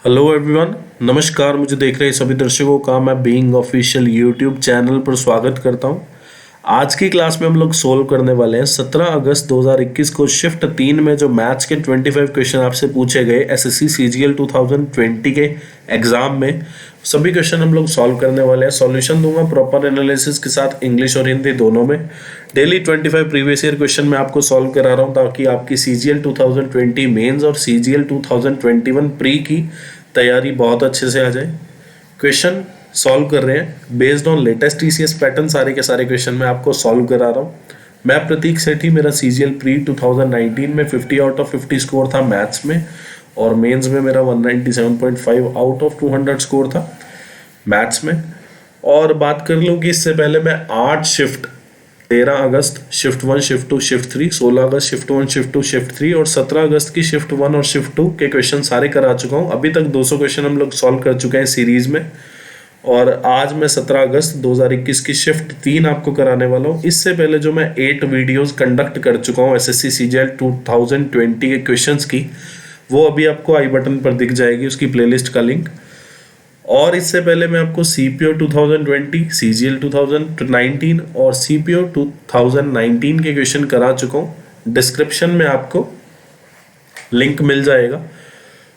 Hello everyone, नमस्कार। मुझे देख रहे सभी दर्शकों का मैं बीइंग ऑफिशियल यूट्यूब चैनल पर स्वागत करता हूं। आज की क्लास में हम लोग सोल्व करने वाले हैं 17 अगस्त 2021 को शिफ्ट 3 में जो मैथ्स के 25 क्वेश्चन आपसे पूछे गए एसएससी सीजीएल 2020 के एग्जाम में। सभी क्वेश्चन हम लोग सॉल्व करने वाले हैं। सॉल्यूशन दूंगा प्रॉपर एनालिसिस के साथ, इंग्लिश और हिंदी दोनों में। डेली 25 प्रीवियस ईयर क्वेश्चन मैं आपको सॉल्व करा रहा हूं ताकि आपकी सीजीएल 2020 मेंस और सीजीएल 2021 प्री की तैयारी बहुत अच्छे से आ जाए। क्वेश्चन सॉल्व कर रहे हैं based on latest TCS pattern. सारे के सारे क्वेश्चन मैं आपको सॉल्व करा रहा हूँ। मैं प्रतीक सेठी, मेरा सीजीएल प्री 2019 में 50 आउट ऑफ 50 स्कोर था मैथ्स में, और मेंस में मेरा 197.5 आउट ऑफ 200 स्कोर था मैथ्स में। और बात कर लूँ कि इससे पहले मैं 8 शिफ्ट 13 अगस्त शिफ्ट 1 शिफ्ट 2 शिफ्ट 3, 16 अगस्त शिफ्ट 1 शिफ्ट 2 शिफ्ट 3 और 17 अगस्त की शिफ्ट 1 और शिफ्ट 2 के क्वेश्चन सारे करा चुका हूँ। अभी तक 200 क्वेश्चन हम लोग सॉल्व कर चुके हैं सीरीज में, और आज मैं 17 अगस्त 2021 की शिफ्ट 3 आपको कराने वाला हूँ। इससे पहले जो मैं 8 वीडियोस कंडक्ट कर चुका हूँ एसएससी सीजीएल 2020 के क्वेश्चंस की, वो अभी आपको आई बटन पर दिख जाएगी उसकी प्लेलिस्ट का लिंक। और इससे पहले मैं आपको सीपीओ 2020, सीजीएल 2019 और सीपीओ 2019 के क्वेश्चन करा चुका हूँ। डिस्क्रिप्शन में आपको लिंक मिल जाएगा।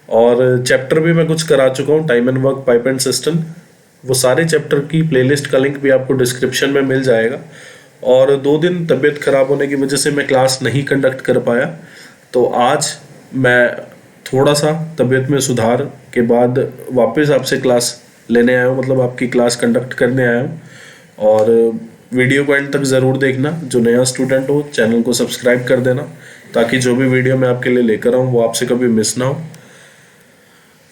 और चैप्टर भी मैं कुछ करा चुका हूँ, time and work, pipe and system. वो सारे चैप्टर की प्लेलिस्ट का लिंक भी आपको डिस्क्रिप्शन में मिल जाएगा। और 2 दिन तबीयत खराब होने की वजह से मैं क्लास नहीं कंडक्ट कर पाया, तो आज मैं थोड़ा सा तबीयत में सुधार के बाद वापस आपसे क्लास लेने आया हूँ, मतलब आपकी क्लास कंडक्ट करने आया हूँ। और वीडियो को एंड तक ज़रूर देखना। जो नया स्टूडेंट हो चैनल को सब्सक्राइब कर देना, ताकि जो भी वीडियो मैं आपके लिए लेकर आऊँ वो आपसे कभी मिस ना हो।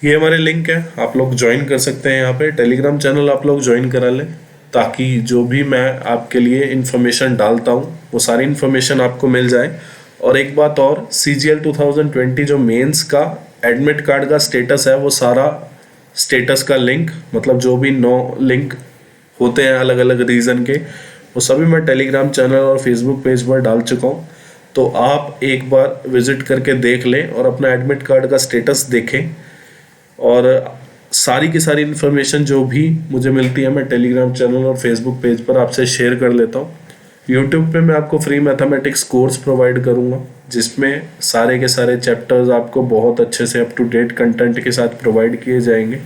ये हमारे लिंक है, आप लोग ज्वाइन कर सकते हैं। यहाँ पे टेलीग्राम चैनल आप लोग ज्वाइन करा लें, ताकि जो भी मैं आपके लिए इन्फॉर्मेशन डालता हूँ वो सारी इन्फॉर्मेशन आपको मिल जाए। और एक बात और, सीजीएल 2020 जो मेंस का एडमिट कार्ड का स्टेटस है, वो सारा स्टेटस का लिंक, मतलब जो भी 9 लिंक होते हैं अलग अलग रीज़न के, वो सभी मैं टेलीग्राम चैनल और फेसबुक पेज पर डाल चुका हूँ। तो आप एक बार विजिट करके देख लें और अपना एडमिट कार्ड का स्टेटस देखें। और सारी की सारी इन्फॉर्मेशन जो भी मुझे मिलती है मैं टेलीग्राम चैनल और फेसबुक पेज पर आपसे शेयर कर लेता हूँ। यूट्यूब पे मैं आपको फ्री मैथमेटिक्स कोर्स प्रोवाइड करूँगा, जिसमें सारे के सारे चैप्टर्स आपको बहुत अच्छे से अप टू डेट कंटेंट के साथ प्रोवाइड किए जाएंगे।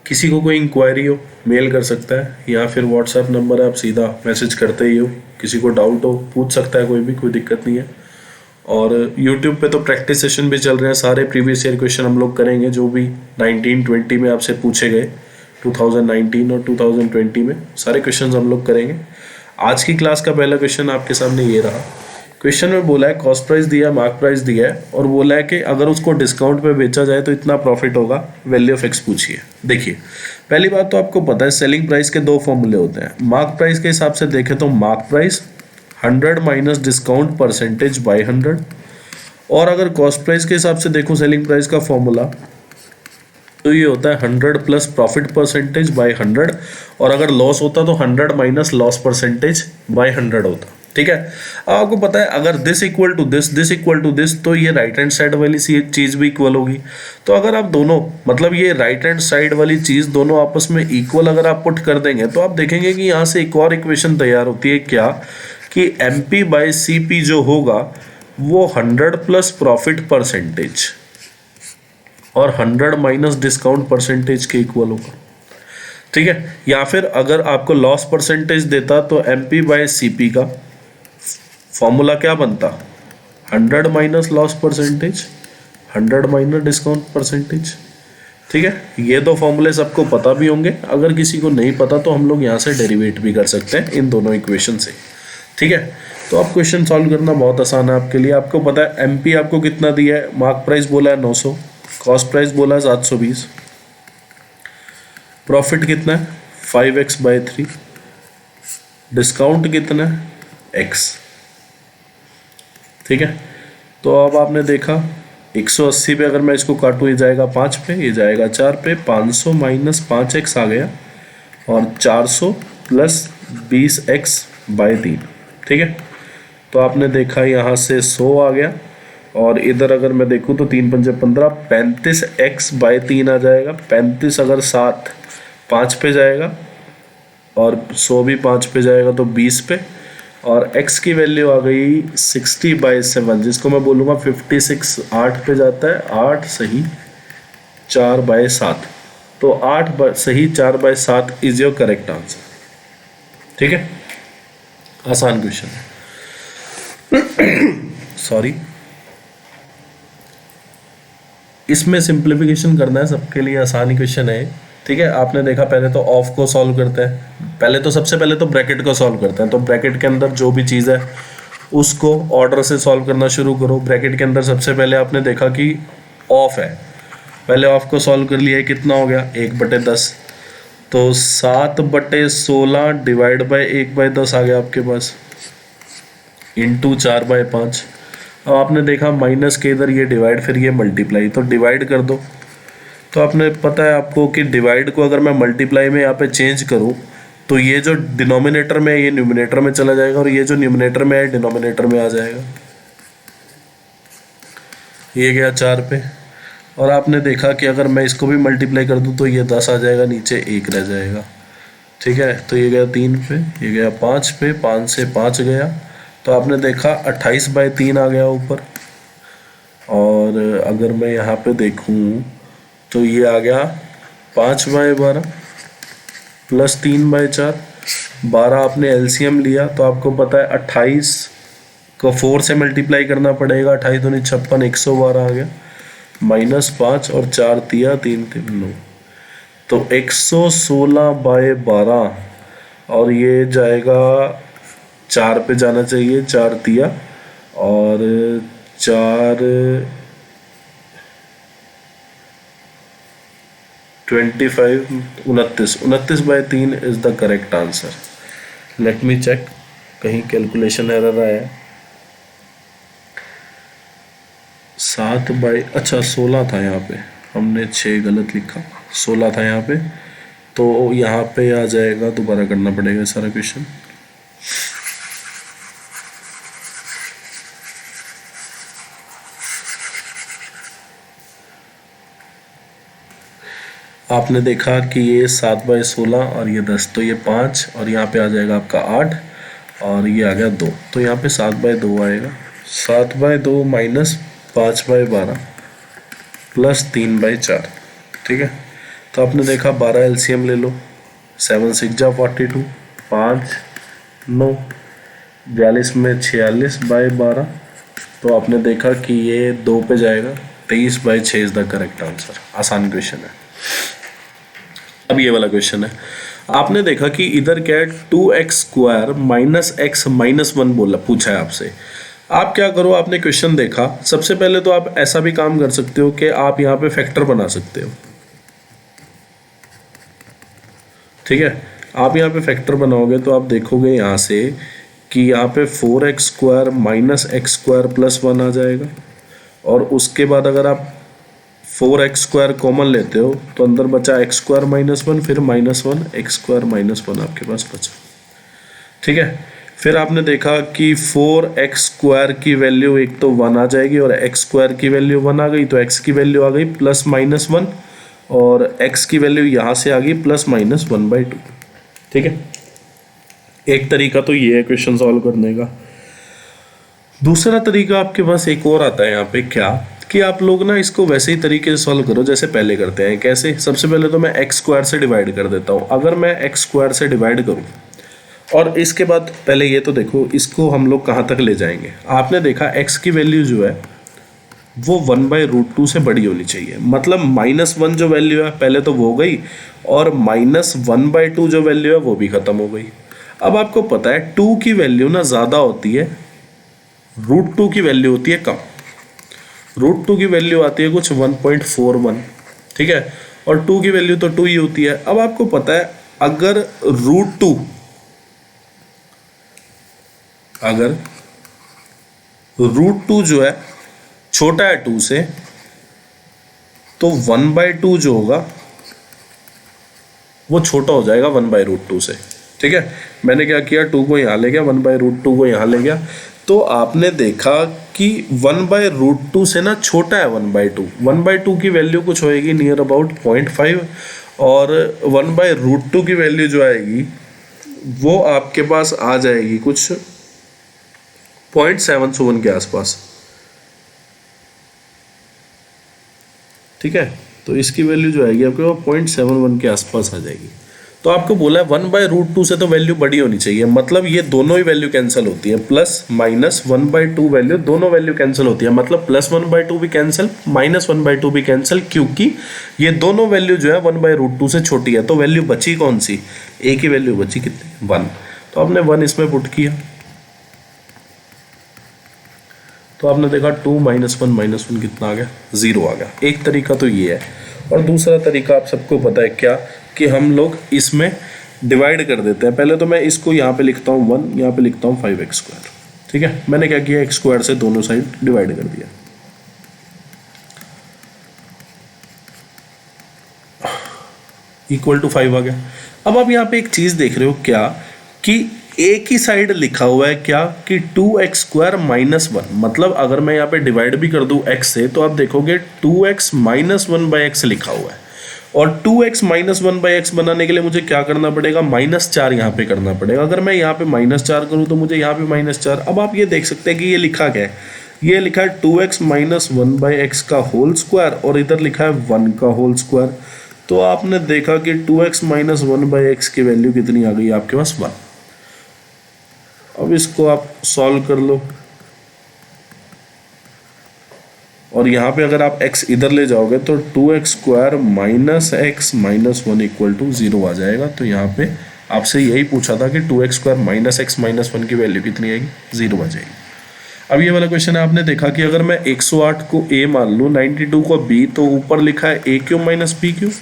किसी को कोई इंक्वायरी हो मेल कर सकता है, या फिर व्हाट्सएप नंबर है, आप सीधा मैसेज करते ही हो। किसी को डाउट हो पूछ सकता है, कोई दिक्कत नहीं है। और YouTube पे तो प्रैक्टिस सेशन भी चल रहे हैं। सारे प्रीवियस ईयर क्वेश्चन हम लोग करेंगे जो भी 19-20 में आपसे पूछे गए, 2019 और 2020 में सारे क्वेश्चंस हम लोग करेंगे। आज की क्लास का पहला क्वेश्चन आपके सामने ये रहा। क्वेश्चन में बोला है कॉस्ट प्राइस दिया है, मार्क प्राइस दिया है, और बोला है कि अगर उसको डिस्काउंट पे बेचा जाए तो इतना प्रॉफिट होगा, वैल्यू ऑफ एक्स पूछिए। देखिए, पहली बात तो आपको पता है सेलिंग प्राइस के 2 फॉर्मूले होते हैं। मार्क प्राइस के हिसाब से देखें तो mark price 100 minus discount percentage by 100, और अगर कॉस्ट प्राइस के हिसाब से देखो सेलिंग प्राइस का फॉर्मूला, तो ये होता है 100 प्लस प्रॉफिट परसेंटेज बाई 100, और अगर लॉस होता तो 100 माइनस लॉस परसेंटेज बाई 100 होता। ठीक है। अब आपको पता है अगर this equal to this equal to this, तो ये राइट हैंड साइड वाली चीज़ भी इक्वल होगी। तो अगर आप दोनों, मतलब ये राइट हैंड साइड वाली चीज़ दोनों आपस में इक्वल अगर आप पुट कर देंगे, तो आप देखेंगे कि यहाँ से एक और इक्वेशन तैयार होती है, क्या कि MP बाई CP जो होगा वो 100 प्लस प्रॉफिट परसेंटेज और 100 माइनस डिस्काउंट परसेंटेज के इक्वल होगा। ठीक है। या फिर अगर आपको लॉस परसेंटेज देता तो MP बाई CP का फॉर्मूला क्या बनता, 100 minus loss percentage, 100 minus discount percentage. ठीक है। ये 2 फॉर्मूले सबको पता भी होंगे। अगर किसी को नहीं पता तो हम लोग यहाँ से डेरिवेट भी कर सकते हैं इन दोनों इक्वेशन से। ठीक है। तो अब क्वेश्चन सॉल्व करना बहुत आसान है आपके लिए। आपको पता है MP आपको कितना दिया है, मार्क प्राइस बोला है 900, कॉस्ट प्राइस बोला है 720, प्रॉफिट कितना है 5x बाई 3, डिस्काउंट कितना है x। ठीक है। तो अब आपने देखा 180 पे अगर मैं इसको काटूँ, ये जाएगा 5 पे, ये जाएगा 4 पे, 500 माइनस 5x आ गया, और 400 प्लस 20x बाई 3। ठीक है। तो आपने देखा यहाँ से 100 आ गया, और इधर अगर मैं देखूँ तो 3×5 = 15, 35x/3 आ जाएगा। 35 अगर 7 5 पे जाएगा और 100 भी 5 पे जाएगा तो 20 पे, और x की वैल्यू आ गई 60/7, जिसको मैं बोलूँगा 56। 8 पे जाता है, 8 सही 4/7, तो 8 सही 4/7 इज योर करेक्ट आंसर। ठीक है, आसान क्वेश्चन है। सॉरी, इसमें सिंप्लीफिकेशन करना है, सबके लिए आसान ही क्वेश्चन है। ठीक है, आपने देखा पहले तो ऑफ को सॉल्व करते हैं, पहले तो सबसे पहले तो ब्रैकेट को सॉल्व करते हैं। तो ब्रैकेट के अंदर जो भी चीज़ है उसको ऑर्डर से सॉल्व करना शुरू करो। ब्रैकेट के अंदर सबसे पहले आपने देखा कि ऑफ है, पहले ऑफ को सॉल्व कर लिया, कितना हो गया 1/10, तो 7/16 डिवाइड बाय 1/10 आ गया आपके पास, इंटू 4/5। अब आपने देखा माइनस के इधर ये डिवाइड, फिर ये मल्टीप्लाई, तो डिवाइड कर दो। तो आपने पता है आपको कि डिवाइड को अगर मैं मल्टीप्लाई में यहाँ पे चेंज करूँ तो ये जो डिनोमिनेटर में है ये न्यूमिनेटर में चला जाएगा, और ये जो न्यूमिनेटर में है डिनोमिनेटर में आ जाएगा। ये गया 4 पे, और आपने देखा कि अगर मैं इसको भी मल्टीप्लाई कर दूँ तो ये 10 आ जाएगा, नीचे 1 रह जाएगा। ठीक है, तो ये गया 3 पे, ये गया 5 पे, 5 से 5 गया, तो आपने देखा 28/3 आ गया ऊपर। और अगर मैं यहाँ पे देखूँ तो ये आ गया 5/12 प्लस 3/4। 12 आपने एलसीएम लिया तो आपको पता है 28 को 4 से मल्टीप्लाई करना पड़ेगा, 28 दूनी 56, 112 आ गया, -5 और 4 तिया 3 3 9, तो 116/12, और ये जाएगा 4 पे जाना चाहिए, 4 तिया और 4 25 29/3 is the correct answer. Let me check, कहीं कैलकुलेशन एरर आया है। 16 था यहाँ पे, हमने 6 गलत लिखा, 16 था यहाँ पे, तो यहाँ पे आ जाएगा, दोबारा करना पड़ेगा सारा क्वेश्चन। आपने देखा कि ये 7/16 और ये 10, तो ये 5 और यहाँ पे आ जाएगा आपका 8 और ये आ गया 2, तो यहाँ पे 7/2 आएगा। 7/2 माइनस 5/12 प्लस 3/4। ठीक है, तो आपने देखा 12 एलसीएम ले लो, 7 6 जा 42, 5 9 42 में 46/12, तो आपने देखा कि ये 2 पे जाएगा, 23/6 इज द करेक्ट आंसर। आसान क्वेश्चन है। अब ये वाला क्वेश्चन है, आपने देखा कि इधर क्या है 2x² माइनस x माइनस 1 बोला, पूछा है आपसे। आप क्या करो, आपने क्वेश्चन देखा, सबसे पहले तो आप ऐसा भी काम कर सकते हो कि आप यहाँ पे फैक्टर बना सकते हो। ठीक है, आप यहाँ पे फैक्टर बनाओगे तो आप देखोगे यहाँ से कि यहाँ पे 4x² माइनस x² प्लस 1 आ जाएगा, और उसके बाद अगर आप 4x² कॉमन लेते हो तो अंदर बचा x² माइनस 1, फिर -1 x² माइनस 1 आपके पास बचा। ठीक है, फिर आपने देखा कि 4x² की वैल्यू एक तो 1 आ जाएगी, और x² की वैल्यू 1 आ गई, तो x की वैल्यू आ गई +-1, और x की वैल्यू यहाँ से आ गई +-1/2। ठीक है, एक तरीका तो ये है क्वेश्चन सॉल्व करने का। दूसरा तरीका आपके पास एक और आता है यहाँ पे, क्या कि आप लोग ना इसको वैसे ही तरीके से सॉल्व करो जैसे पहले करते हैं। कैसे? सबसे पहले तो मैं x² से डिवाइड कर देता हूँ। अगर मैं x² से डिवाइड करूँ और इसके बाद पहले ये तो देखो इसको हम लोग कहाँ तक ले जाएंगे। आपने देखा x की वैल्यू जो है वो 1/√2 से बड़ी होनी चाहिए, मतलब -1 जो वैल्यू है पहले तो वो हो गई, और -1/2 जो वैल्यू है वो भी खत्म हो गई। अब आपको पता है 2 की वैल्यू ना ज़्यादा होती है, √2 की वैल्यू होती है कम। √2 की वैल्यू आती है कुछ 1.41, ठीक है, और 2 की वैल्यू तो 2 ही होती है। अब आपको पता है अगर √2 जो है छोटा है 2 से, तो 1/2 जो होगा वो छोटा हो जाएगा 1/√2 से। ठीक है, मैंने क्या किया, 2 को यहाँ ले गया, 1/√2 को यहाँ ले गया, तो आपने देखा कि 1/√2 से ना छोटा है 1/2। 1/2 की वैल्यू कुछ होएगी नियर अबाउट 0.5 और 1/√2 की वैल्यू जो आएगी वो आपके पास आ जाएगी कुछ 0.7 के आसपास। ठीक है, तो इसकी वैल्यू जो आएगी आपके पास 0.71 के आसपास आ जाएगी। तो आपको बोला है 1/√2 से तो वैल्यू बड़ी होनी चाहिए, मतलब ये दोनों ही वैल्यू कैंसिल होती है, प्लस माइनस 1/2 वैल्यू दोनों वैल्यू कैंसिल होती है, मतलब प्लस 1/2 भी कैंसिल माइनस 1/2 भी कैंसिल, क्योंकि ये दोनों वैल्यू जो है 1/√2 से छोटी है। तो वैल्यू बची कौन सी, ए की वैल्यू बची कितनी, 1। तो आपने 1 इसमें पुट किया तो आपने देखा 2 - 1 कितना आ गया, 0 आ गया। एक तरीका तो ये है, और दूसरा तरीका आप सबको पता है क्या, कि हम लोग इसमें डिवाइड कर देते हैं। पहले तो मैं इसको यहाँ पे लिखता हूँ 1, यहाँ पे लिखता हूँ 5x²। ठीक है, मैंने क्या किया, x² से दोनों साइड डिवाइड कर दिया। इक्वल टू 5 आ गया। अब आप यहाँ पे एक चीज देख रहे हो क्या, कि एक ही साइड लिखा हुआ है क्या, कि 2x² - 1। मतलब अगर मैं यहाँ पे डिवाइड भी कर दूं x से, तो आप देखोगे 2x - 1/x लिखा हुआ है, और 2x - 1/x बनाने के लिए मुझे क्या करना पड़ेगा, -4 यहाँ पे करना पड़ेगा। अगर मैं यहाँ पे -4 करूँ तो मुझे यहाँ पे -4। अब आप ये देख सकते हैं कि ये लिखा क्या है, ये लिखा है 2x - 1/x का होल स्क्वायर, और इधर लिखा है 1 का होल स्क्वायर। तो आपने देखा कि 2x - 1/x की वैल्यू कितनी आ गई आपके पास, 1। अब इसको आप सॉल्व कर लो, और यहाँ पे अगर आप x इधर ले जाओगे तो 2x² - x - 1 इक्वल टू 0 आ जाएगा। तो यहाँ पे आपसे यही पूछा था कि 2x² - x - 1 की वैल्यू कितनी आएगी, 0 आ जाएगी। अब ये वाला क्वेश्चन है, आपने देखा कि अगर मैं 108 को a मान लूँ, 92 को b, तो ऊपर लिखा है a³ - b³,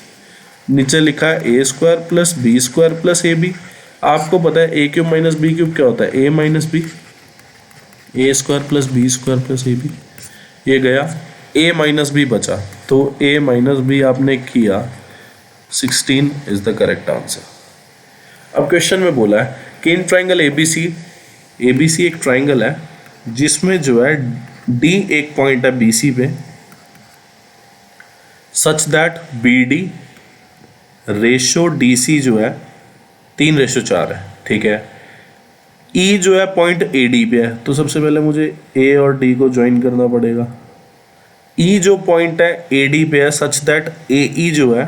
नीचे लिखा है a² + b² + ab। आपको पता है a³ - b³ क्या होता है, a - b, a² + b² + ab। ये गया, a - b बचा, तो a - b आपने किया, 16 इज द करेक्ट आंसर। अब क्वेश्चन में बोला है कि इन ट्राइंगल ABC एक ट्राइंगल है जिसमें जो है D एक पॉइंट है BC पे, such that BD ratio DC जो है 3:4 है। ठीक है, E जो है पॉइंट AD पे है, तो सबसे पहले मुझे A और D को ज्वाइन करना पड़ेगा। E जो पॉइंट है AD पे है, सच दैट AE जो है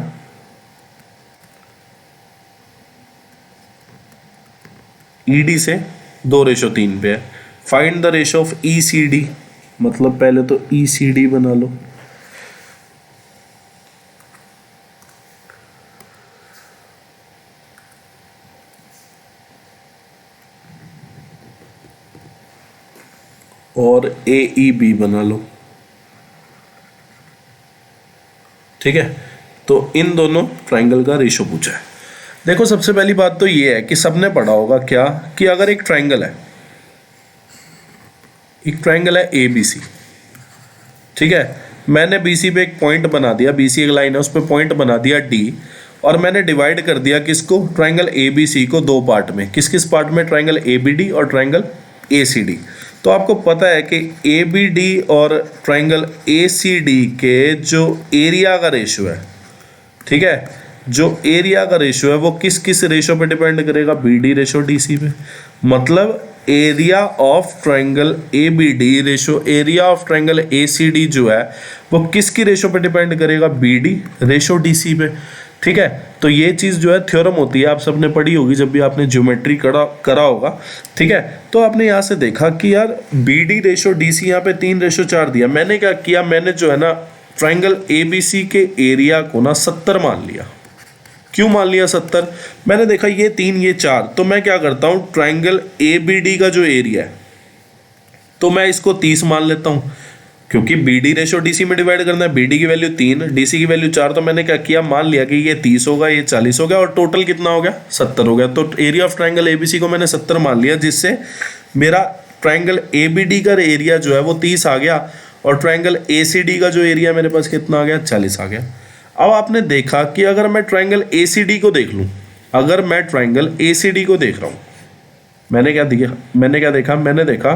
ED से 2:3 पे है। Find the ratio of ECD, मतलब पहले तो ECD बना लो। और AEB बना लो। ठीक है, तो इन दोनों ट्राइंगल का रेशो पूछा है। देखो सबसे पहली बात तो ये है कि सबने पढ़ा होगा क्या, कि अगर एक ट्राइंगल है ABC। ठीक है, मैंने BC पे एक पॉइंट बना दिया, BC एक लाइन है, उस पर पॉइंट बना दिया D, और मैंने डिवाइड कर दिया किसको, ट्राइंगल ABC को 2 पार्ट में। किस किस पार्ट में, ट्राइंगल ABD और ट्राइंगल ACD। तो आपको पता है कि ABD और ट्राइंगल ACD के जो एरिया का रेशो है, ठीक है, जो एरिया का रेशो है वो किस किस रेशो पे डिपेंड करेगा, BD रेशो DC पे। मतलब area of triangle ABD ratio area of triangle ACD जो है वो किसकी रेशो पे डिपेंड करेगा, BD रेशो DC पे। ठीक है, तो ये चीज़ जो है थ्योरम होती है, आप सबने पढ़ी होगी जब भी आपने ज्योमेट्री करा होगा। ठीक है, तो आपने यहाँ से देखा कि यार BD रेशो DC यहाँ पे 3:4 दिया। मैंने क्या किया, मैंने जो है ना ट्राइंगल ABC के एरिया को ना 70 मान लिया। क्यों मान लिया 70, मैंने देखा ये 3 ये 4, तो मैं क्या करता हूँ, ट्राइंगल ABD का जो एरिया है तो मैं इसको 30 मान लेता हूँ, क्योंकि BD रेशो DC में डिवाइड करना है। BD की वैल्यू 3, DC की वैल्यू 4, तो मैंने क्या किया, मान लिया कि ये 30 होगा, ये 40 हो गया, और टोटल कितना हो गया, 70 हो गया। तो एरिया ऑफ ट्राइंगल ABC को मैंने 70 मान लिया, जिससे मेरा ट्राइंगल ABD का एरिया जो है वो 30 आ गया, और ट्राइंगल ACD का जो एरिया मेरे पास कितना आ गया, 40 आ गया। अब आपने देखा कि अगर मैं ट्राइंगल ACD को देख लूँ, अगर मैं ट्राइंगल ACD को देख रहा हूँ, मैंने क्या देखा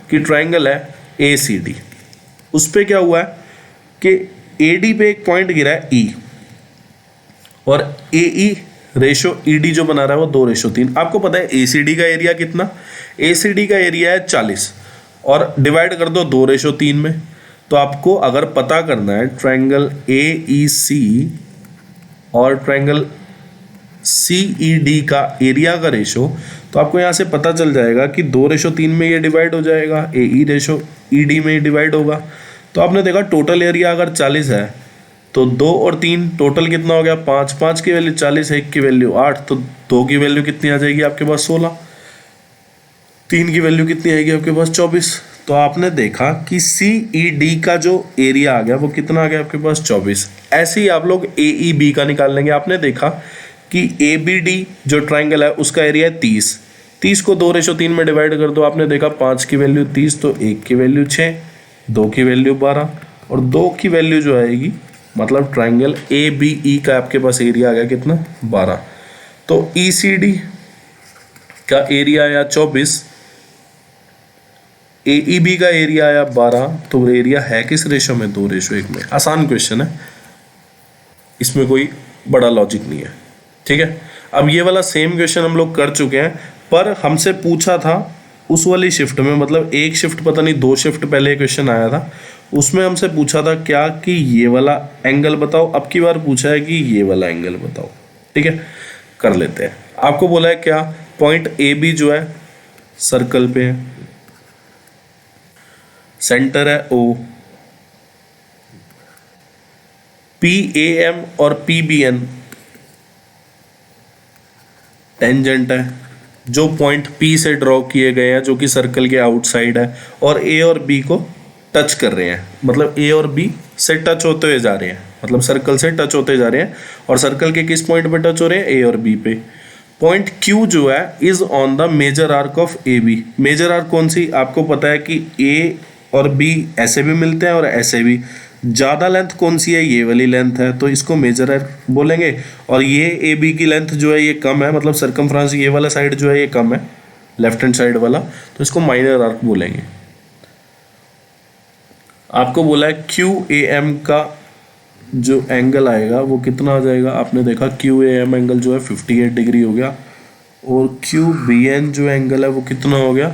कि ट्राइंगल है ए सी डी, उस पर क्या हुआ है कि ए डी पे एक पॉइंट गिरा है ई, और ए ई रेशो ई डी जो बना रहा है वो 2:3। आपको पता है ए सी डी का एरिया कितना, ए सी डी का एरिया है 40 और डिवाइड कर दो 2:3 में। तो आपको अगर पता करना है ट्रायंगल ए ई सी और ट्रायंगल सी ई डी का एरिया का रेशो, तो आपको यहाँ से पता चल जाएगा कि 2:3 में ये डिवाइड हो जाएगा, ए ई रेशो ई डी में डिवाइड होगा। तो आपने देखा टोटल एरिया अगर 40 है तो 2 और 3 टोटल कितना हो गया 5, 5 की वैल्यू 40, 1 की वैल्यू 8, तो 2 की वैल्यू कितनी आ जाएगी आपके पास 16, 3 की वैल्यू कितनी आएगी आपके पास 24। तो आपने देखा कि सी ई डी का जो एरिया आ गया वो कितना आ गया आपके पास 24। ऐसे ही आप लोग ए ई बी का निकाल लेंगे। आपने देखा कि ए बी डी जो ट्राइंगल है उसका एरिया है 30, 30 को 2:3 में डिवाइड कर दो। आपने देखा 5 की वैल्यू 30, तो 1 की वैल्यू 6, 2 की वैल्यू 12 और 2 की वैल्यू जो आएगी, मतलब ट्राइंगल ए बी ई का आपके पास एरिया आ गया कितना 12। तो ई सी डी का एरिया आया 24, ए ई बी का एरिया आया 12, तो एरिया है किस रेशो में 2:1 में। आसान क्वेश्चन है, इसमें कोई बड़ा लॉजिक नहीं है, ठीक है। अब ये वाला सेम क्वेश्चन हम लोग कर चुके हैं, पर हमसे पूछा था उस वाली शिफ्ट में, मतलब एक शिफ्ट पता नहीं 2 शिफ्ट पहले क्वेश्चन आया था, उसमें हमसे पूछा था क्या कि ये वाला एंगल बताओ। अब की बार पूछा है कि ये वाला एंगल बताओ, ठीक है। कर लेते हैं। आपको बोला है क्या, पॉइंट ए बी जो है सर्कल पे है, सेंटर है ओ, पी ए एम और पी बी एन टेंजेंट है, जो पॉइंट पी से ड्रॉ किए गए हैं जो कि सर्कल के आउटसाइड है, और ए और बी को टच कर रहे हैं, मतलब ए और बी से टच होते हुए जा रहे हैं, मतलब सर्कल से टच होते जा रहे हैं। और सर्कल के किस पॉइंट पे टच हो रहे हैं, ए और बी पे। पॉइंट क्यू जो है is on the major arc of A B. Major arc कौन सी, आपको पता है कि ए और बी ऐसे भी मिलते हैं और ऐसे भी। ज़्यादा लेंथ कौन सी है, ये वाली लेंथ है, तो इसको मेजर आर्क बोलेंगे। और ये ए बी की लेंथ जो है ये कम है, मतलब सर्कमफ्रेंस ये वाला साइड जो है ये कम है, लेफ्ट हैंड साइड वाला, तो इसको माइनर आर्क बोलेंगे। आपको बोला है क्यू ए एम का जो एंगल आएगा वो कितना आ जाएगा। आपने देखा क्यू ए एम एंगल जो है 58 डिग्री हो गया, और क्यू बी एन जो एंगल है वो कितना हो गया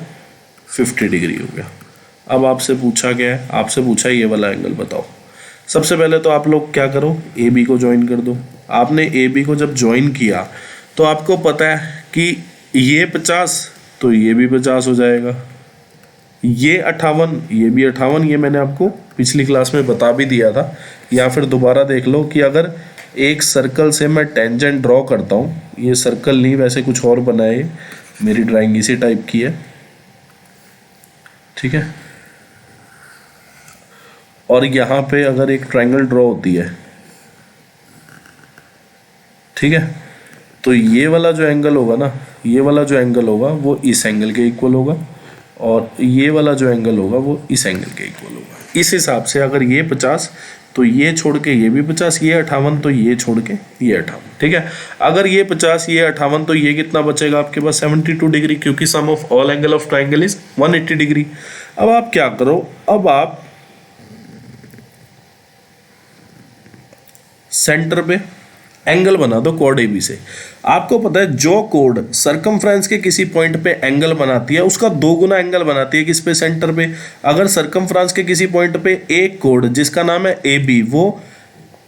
50 डिग्री हो गया। अब आपसे पूछा गया है, आपसे पूछा ये वाला एंगल बताओ। सबसे पहले तो आप लोग क्या करो, ए बी को ज्वाइन कर दो। आपने ए बी को जब ज्वाइन किया तो आपको पता है कि ये 50 तो ये भी 50 हो जाएगा, ये 58 ये भी 58। ये मैंने आपको पिछली क्लास में बता भी दिया था, या फिर दोबारा देख लो कि अगर एक सर्कल से मैं टेंजेंट ड्रॉ करता हूँ, ये सर्कल नहीं वैसे कुछ और बनाए, मेरी ड्राइंग इसी टाइप की है, ठीक है। और यहाँ पे अगर एक ट्रायंगल ड्रॉ होती है, ठीक है, तो ये वाला जो एंगल होगा ना, ये वाला जो एंगल होगा वो इस एंगल के इक्वल होगा, और ये वाला जो एंगल होगा वो इस एंगल के इक्वल होगा। इस हिसाब से अगर ये 50 तो ये छोड़ के ये भी 50, ये 58 तो ये छोड़ के ये 58, ठीक है। अगर ये 50 ये 58 तो ये कितना बचेगा आपके पास 72 डिग्री, क्योंकि sum of all angle of triangle is 180 degree. अब आप क्या करो, अब आप सेंटर पे एंगल बना दो कोड ए बी से। आपको पता है जो कोड सर्कमफ्रेंस के किसी पॉइंट पे एंगल बनाती है उसका 2 गुना एंगल बनाती है किस पे, सेंटर पे। अगर सर्कमफ्रेंस के किसी पॉइंट पे एक कोड जिसका नाम है ए बी वो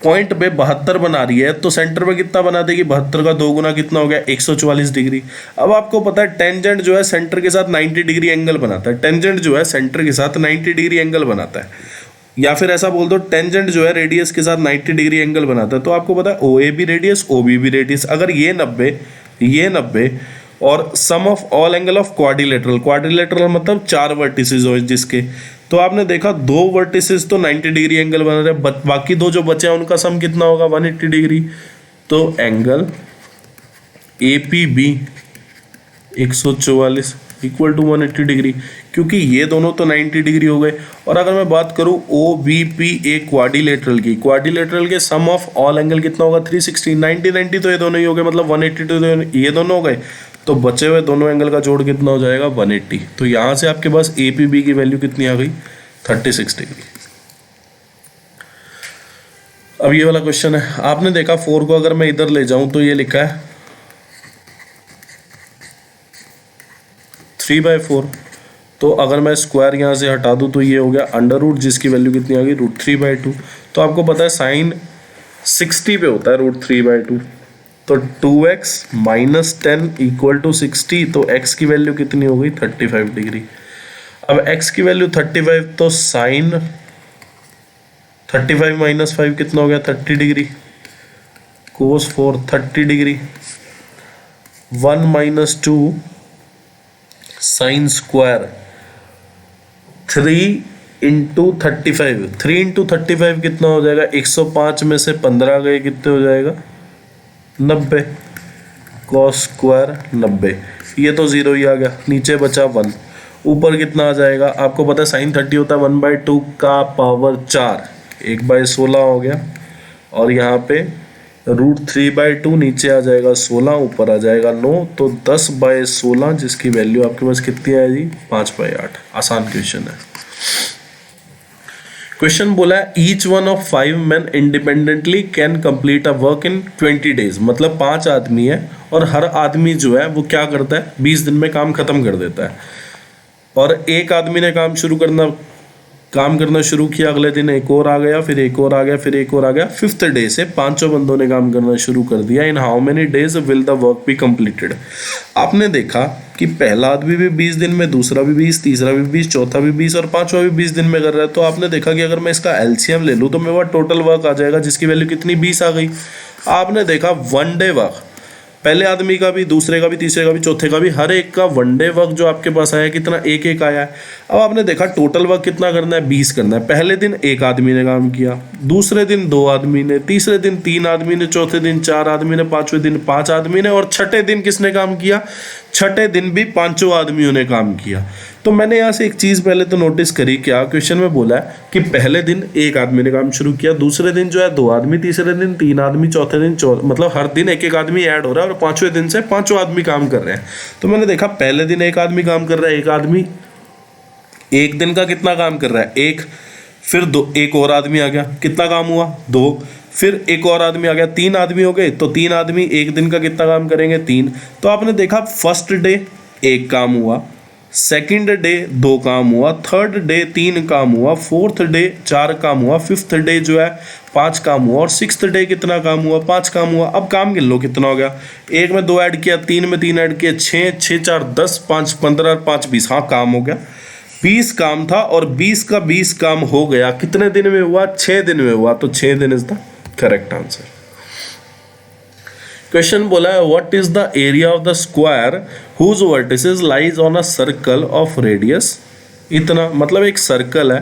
पॉइंट पे 72 बना रही है, तो सेंटर पे कितना बना देगी, 72 का 2 गुना कितना हो गया 144 डिग्री। अब आपको पता है टेंजेंट जो है सेंटर के साथ 90 डिग्री एंगल बनाता है, टेंजेंट जो है सेंटर के साथ 90 डिग्री एंगल बनाता है, या फिर ऐसा बोल दो टेंजेंट जो है रेडियस के साथ 90 डिग्री एंगल बनाता है। तो आपको पता है O A B radius, O B भी रेडियस। अगर ये 90 और sum of all angle of quadrilateral, quadrilateral मतलब 4 वर्टिसेस हो जिसके, तो आपने देखा 2 वर्टिसेस तो 90 डिग्री एंगल बना रहे, बाकी 2 जो बचे हैं उनका सम कितना होगा 180 डिग्री। तो angle A P B 144 equal to 180 degree, क्योंकि ये दोनों तो 90 डिग्री हो गए। और अगर मैं बात करूं O B P A quadrilateral की, क्वाड्रिलेटरल के सम ऑफ ऑल एंगल कितना होगा 360, 90 तो ये दोनों ही हो गए, मतलब 180 तो ये दोनों हो गए, तो बचे हुए दोनों एंगल का जोड़ कितना हो जाएगा 180। तो यहाँ से आपके पास ए पी बी की वैल्यू कितनी आ गई 36 डिग्री। अब ये वाला क्वेश्चन है, आपने देखा 4 को अगर मैं इधर ले जाऊं तो ये लिखा है 3/4, तो अगर मैं स्क्वायर यहाँ से हटा दूं तो ये हो गया अंडर रूट, जिसकी वैल्यू कितनी आ गई √3/2। तो आपको पता है साइन 60 पे होता है √3/2, तो 2x माइनस 10 इक्वल टू 60, तो x की वैल्यू कितनी हो गई 35 डिग्री। अब x की वैल्यू 35, तो साइन 35 माइनस 5 कितना हो गया 30 डिग्री, कोस 4 30 degree, 1 minus 2 sine square 3 into 35, 3 into 35 कितना हो जाएगा, 105 में से 15 गए कितने हो जाएगा 90, कॉस स्क्वायर 90, ये तो 0 ही आ गया, नीचे बचा 1, ऊपर कितना आ जाएगा, आपको पता है साइन 30 होता है 1/2 का पावर 4, 1/16 हो गया, और यहाँ पे √3/2 नीचे आ जाएगा 16, ऊपर आ जाएगा 9, तो 10/16, जिसकी वैल्यू आपके पास कितनी आएगी 5/8। आसान क्वेश्चन है। क्वेश्चन बोला है each one of 5 men independently can complete a work in 20 days, मतलब 5 आदमी है और हर आदमी जो है वो क्या करता है 20 दिन में काम खत्म कर देता है, और एक आदमी ने काम करना शुरू किया, अगले दिन एक और आ गया, फिर एक और आ गया, फिर एक और आ गया, 5th डे से 5 बंदों ने काम करना शुरू कर दिया। In how many days will the work be completed. आपने देखा कि पहला आदमी भी 20 दिन में, दूसरा भी 20, तीसरा भी 20, चौथा भी 20 और पांचवा भी 20 दिन में कर रहा है, तो आपने देखा कि अगर मैं इसका एलसीएम ले लूँ तो मेरे पास टोटल वर्क आ जाएगा, जिसकी वैल्यू कितनी 20 आ गई। आपने देखा 1 डे वर्क, पहले आदमी का भी, दूसरे का भी, तीसरे का भी, चौथे का भी, हर एक का 1 डे वर्क जो आपके पास आया कितना, एक एक आया है। अब आपने देखा टोटल वर्क कितना करना है 20 करना है। पहले दिन एक आदमी ने काम किया, दूसरे दिन 2 आदमी ने, तीसरे दिन 3 आदमी ने, चौथे दिन 4 आदमी ने, पांचवें दिन 5 आदमी ने, और छठे दिन किसने काम किया, छठे दिन भी 5 आदमियों ने काम किया। तो मैंने यहाँ से एक चीज़ पहले तो नोटिस करी, क्या क्वेश्चन में बोला है कि पहले दिन एक आदमी ने काम शुरू किया, दूसरे दिन जो है 2 आदमी, तीसरे दिन 3 आदमी, चौथे दिन मतलब हर दिन एक एक आदमी ऐड हो रहा है, और 5वें दिन से 5 आदमी काम कर रहे हैं। तो मैंने देखा पहले दिन एक आदमी काम कर रहा है, एक आदमी एक दिन का कितना काम कर रहा है, एक, फिर 2, एक और आदमी आ गया, कितना काम हुआ 2, फिर एक और आदमी आ गया, 3 आदमी हो गए, तो 3 आदमी एक दिन का कितना काम करेंगे 3। तो आपने देखा फर्स्ट डे 1 काम हुआ, सेकंड डे 2 काम हुआ, थर्ड डे 3 काम हुआ, फोर्थ डे 4 काम हुआ, फिफ्थ डे जो है 5 काम हुआ, और सिक्स्थ डे कितना काम हुआ 5 काम हुआ। अब काम गिन लो कितना हो गया, 1 में 2 ऐड किया, 3 में 3 ऐड किया, 6, 6 4 10, 5 15, 5 20, हाँ काम हो गया, 20 काम था, और 20 का 20 काम हो गया, कितने दिन में हुआ 6 दिन में हुआ, तो 6 दिन is the correct answer. Question बोला है what is the area of the square whose vertices lies on a circle of radius इतना, मतलब एक सर्कल है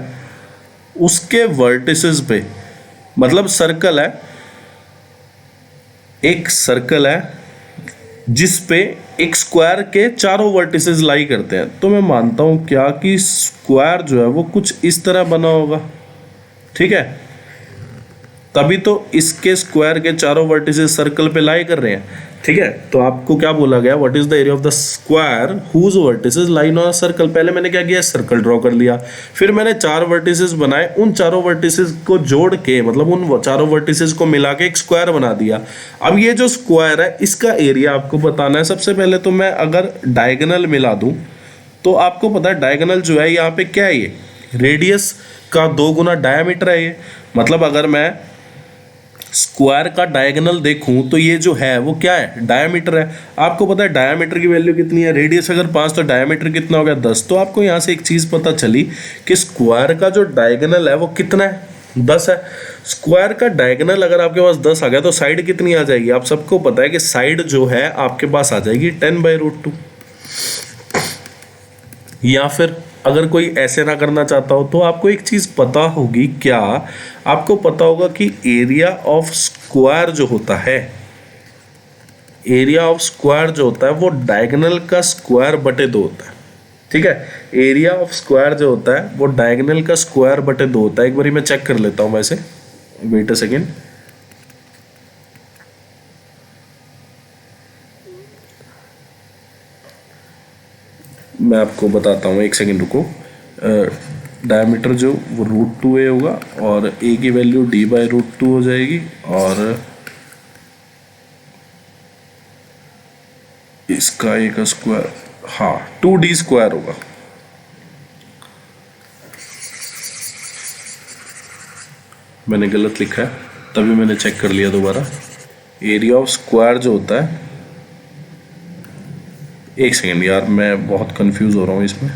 उसके वर्टिसेस पे, मतलब सर्कल है, एक सर्कल है जिस पे एक स्क्वायर के चारों वर्टिसेस लाई करते हैं। तो मैं मानता हूं क्या कि स्क्वायर जो है वो कुछ इस तरह बना होगा, ठीक है, तभी तो इसके स्क्वायर के चारों वर्टिसेस सर्कल पे लाई कर रहे हैं, ठीक है। तो आपको क्या बोला गया, what is the area of the square whose vertices lie on a circle. पहले मैंने क्या किया, सर्कल ड्रॉ कर लिया, फिर मैंने 4 वर्टिसेस बनाए, उन चारों वर्टिसेस को जोड़ के, मतलब उन चारों वर्टिसेस को मिला के एक स्क्वायर बना दिया। अब ये जो स्क्वायर है इसका एरिया आपको बताना है। सबसे पहले तो मैं अगर डायगोनल मिला दूं तो आपको पता है डायगोनल जो है यहाँ पे क्या है, ये रेडियस का 2 गुना डायमीटर है ये, मतलब अगर मैं स्क्वायर का डायगोनल देखूं तो ये जो है वो क्या है, डायमीटर है। आपको पता है डायमीटर की वैल्यू कितनी है, रेडियस अगर 5 तो डायमीटर कितना हो गया 10। तो आपको यहाँ से एक चीज़ पता चली कि स्क्वायर का जो डायगोनल है वो कितना है, 10 है। स्क्वायर का डायगोनल अगर आपके पास 10 आ गया तो साइड कितनी आ जाएगी, आप सबको पता है कि साइड जो है आपके पास आ जाएगी 10/√2। या फिर अगर कोई ऐसे ना करना चाहता हो तो आपको एक चीज़ पता होगी, क्या आपको पता होगा कि एरिया ऑफ स्क्वायर जो होता है, एरिया ऑफ स्क्वायर जो होता है वो डायगोनल का स्क्वायर बटे 2 होता है, ठीक है। एरिया ऑफ स्क्वायर जो होता है वो डायगोनल का स्क्वायर बटे 2 होता है। एक बार मैं चेक कर लेता हूँ वैसे, वेट अ सेकेंड। मैं आपको बताता हूँ, एक सेकेंड रुको। डायमीटर जो वो √2a होगा और a की वैल्यू d/√2 हो जाएगी और इसका a का स्क्वायर, हाँ 2d² होगा। मैंने गलत लिखा है, तभी मैंने चेक कर लिया दोबारा। एरिया ऑफ स्क्वायर जो होता है, एक सेकेंड यार, मैं बहुत कंफ्यूज हो रहा हूँ इसमें।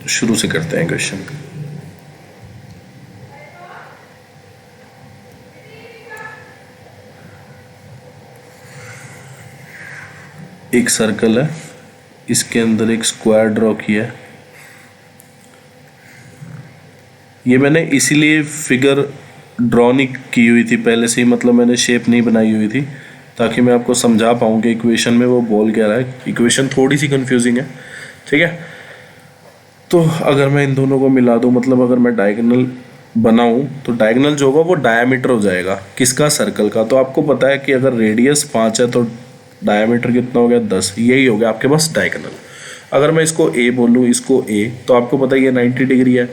शुरू से करते हैं क्वेश्चन। एक सर्कल है, इसके अंदर एक स्क्वायर ड्रॉ किया है। ये मैंने इसीलिए फिगर ड्रॉ नहीं की हुई थी पहले से ही, मतलब मैंने शेप नहीं बनाई हुई थी ताकि मैं आपको समझा पाऊँ कि इक्वेशन में वो बोल क्या रहा है। इक्वेशन थोड़ी सी कंफ्यूजिंग है, ठीक है। तो अगर मैं इन दोनों को मिला दूँ, मतलब अगर मैं डायगोनल बनाऊँ तो डायगोनल जो होगा वो डायमीटर हो जाएगा किसका, सर्कल का। तो आपको पता है कि अगर रेडियस 5 है तो डायमीटर कितना हो गया, 10। यही हो गया आपके पास डायगोनल। अगर मैं इसको a बोलूँ, इसको a, तो आपको पता है ये 90 डिग्री है,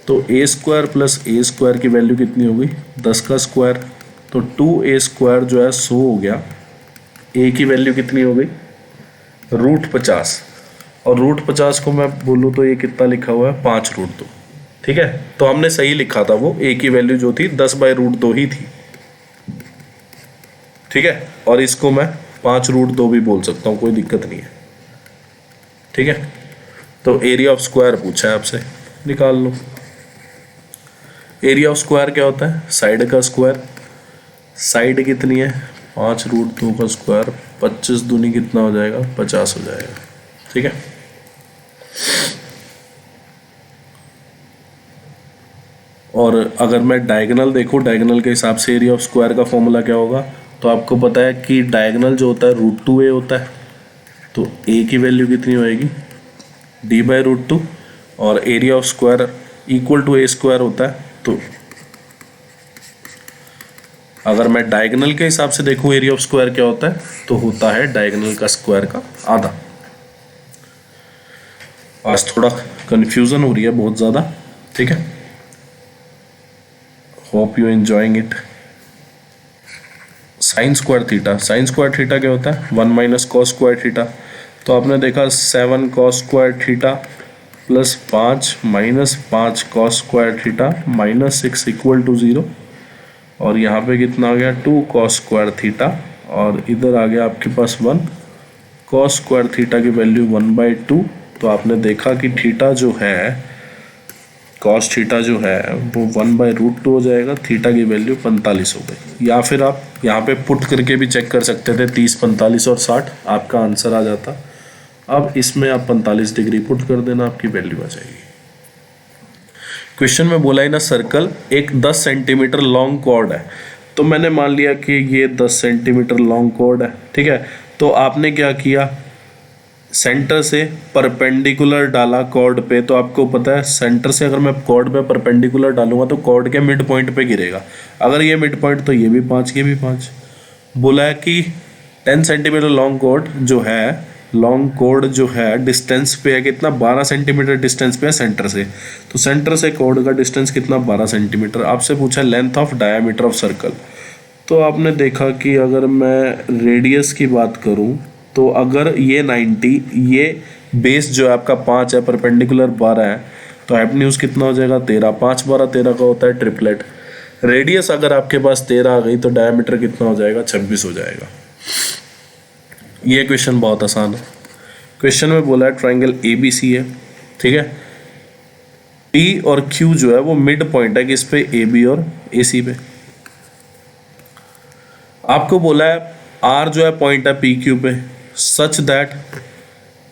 तो a² + a² की वैल्यू कितनी होगी, 10 का स्क्वायर। तो 2a² जो है 100 हो गया। a की वैल्यू कितनी हो गई, √50, और √50 को मैं बोलूँ तो ये कितना लिखा हुआ है, 5√2, ठीक है। तो हमने सही लिखा था, वो a की वैल्यू जो थी 10/√2 ही थी, ठीक है। और इसको मैं 5√2 भी बोल सकता हूँ, कोई दिक्कत नहीं है, ठीक है। तो एरिया ऑफ स्क्वायर पूछा है आपसे, निकाल लो। एरिया ऑफ स्क्वायर क्या होता है, साइड का स्क्वायर। साइड कितनी है, 5√2 का स्क्वायर, 25 दूनी कितना हो जाएगा, 50 हो जाएगा, ठीक है। और अगर मैं डायगोनल देखूँ, डायगोनल के हिसाब से एरिया ऑफ स्क्वायर का फॉर्मूला क्या होगा, तो आपको पता है कि डायगोनल जो होता है √2a होता है, तो a की वैल्यू कितनी होएगी, d/√2, और area of square equal to a² होता है। तो अगर मैं डायगोनल के हिसाब से देखूं एरिया ऑफ स्क्वायर क्या होता है, तो होता है डायगोनल का स्क्वायर का आधा। आज थोड़ा कंफ्यूजन हो रही है बहुत ज़्यादा, ठीक है। Hope you enjoying it. sin² θ, sin² क्या होता है, 1 - cos²θ। तो आपने देखा 7 cos² θ + 5 - 5 cos² θ -6 = 0। और यहाँ पे कितना आ गया, 2 cos² θ, और इधर आ गया आपके पास 1 cos² θ की वैल्यू 1/2। तो आपने देखा कि थीटा जो है, cos θ जो है वो 1/√2 हो जाएगा, थीटा की वैल्यू 45 हो गई। या फिर आप यहाँ पे पुट करके भी चेक कर सकते थे, 30, 45 और 60, आपका आंसर आ जाता। अब इसमें आप 45 डिग्री पुट कर देना, आपकी वैल्यू आ जाएगी। क्वेश्चन में बोला है ना, सर्कल एक 10 सेंटीमीटर लॉन्ग कॉर्ड है। तो मैंने मान लिया कि ये 10 सेंटीमीटर लॉन्ग कॉर्ड है, ठीक है। तो आपने क्या किया, सेंटर से परपेंडिकुलर डाला कॉर्ड पे। तो आपको पता है सेंटर से अगर मैं कॉर्ड पे परपेंडिकुलर डालूंगा तो कॉर्ड के मिड पॉइंट पे गिरेगा। अगर ये मिड पॉइंट, तो ये भी 5, ये भी 5। बोला है कि 10 सेंटीमीटर लॉन्ग कॉर्ड जो है डिस्टेंस पे है कितना, 12 सेंटीमीटर डिस्टेंस पे है सेंटर से। तो सेंटर से कॉर्ड का डिस्टेंस कितना, 12 सेंटीमीटर। आपसे पूछा length of diameter of circle. तो आपने देखा कि अगर मैं रेडियस की बात करूं, तो अगर ये 90, ये बेस जो है आपका 5 है, परपेंडिकुलर 12 है, तो हाइपोटेन्यूज कितना हो जाएगा, 13। 5, 12, 13 का होता है ट्रिपलेट। रेडियस अगर आपके पास 13 आ गई तो डायमीटर कितना हो जाएगा, 26 हो जाएगा। ये क्वेश्चन बहुत आसान है। क्वेश्चन में बोला है ट्राइंगल ABC है, ठीक है। P और Q जो है वो मिड पॉइंट है किस पे, AB और AC पे। आपको बोला है R जो है पॉइंट है PQ पे, such that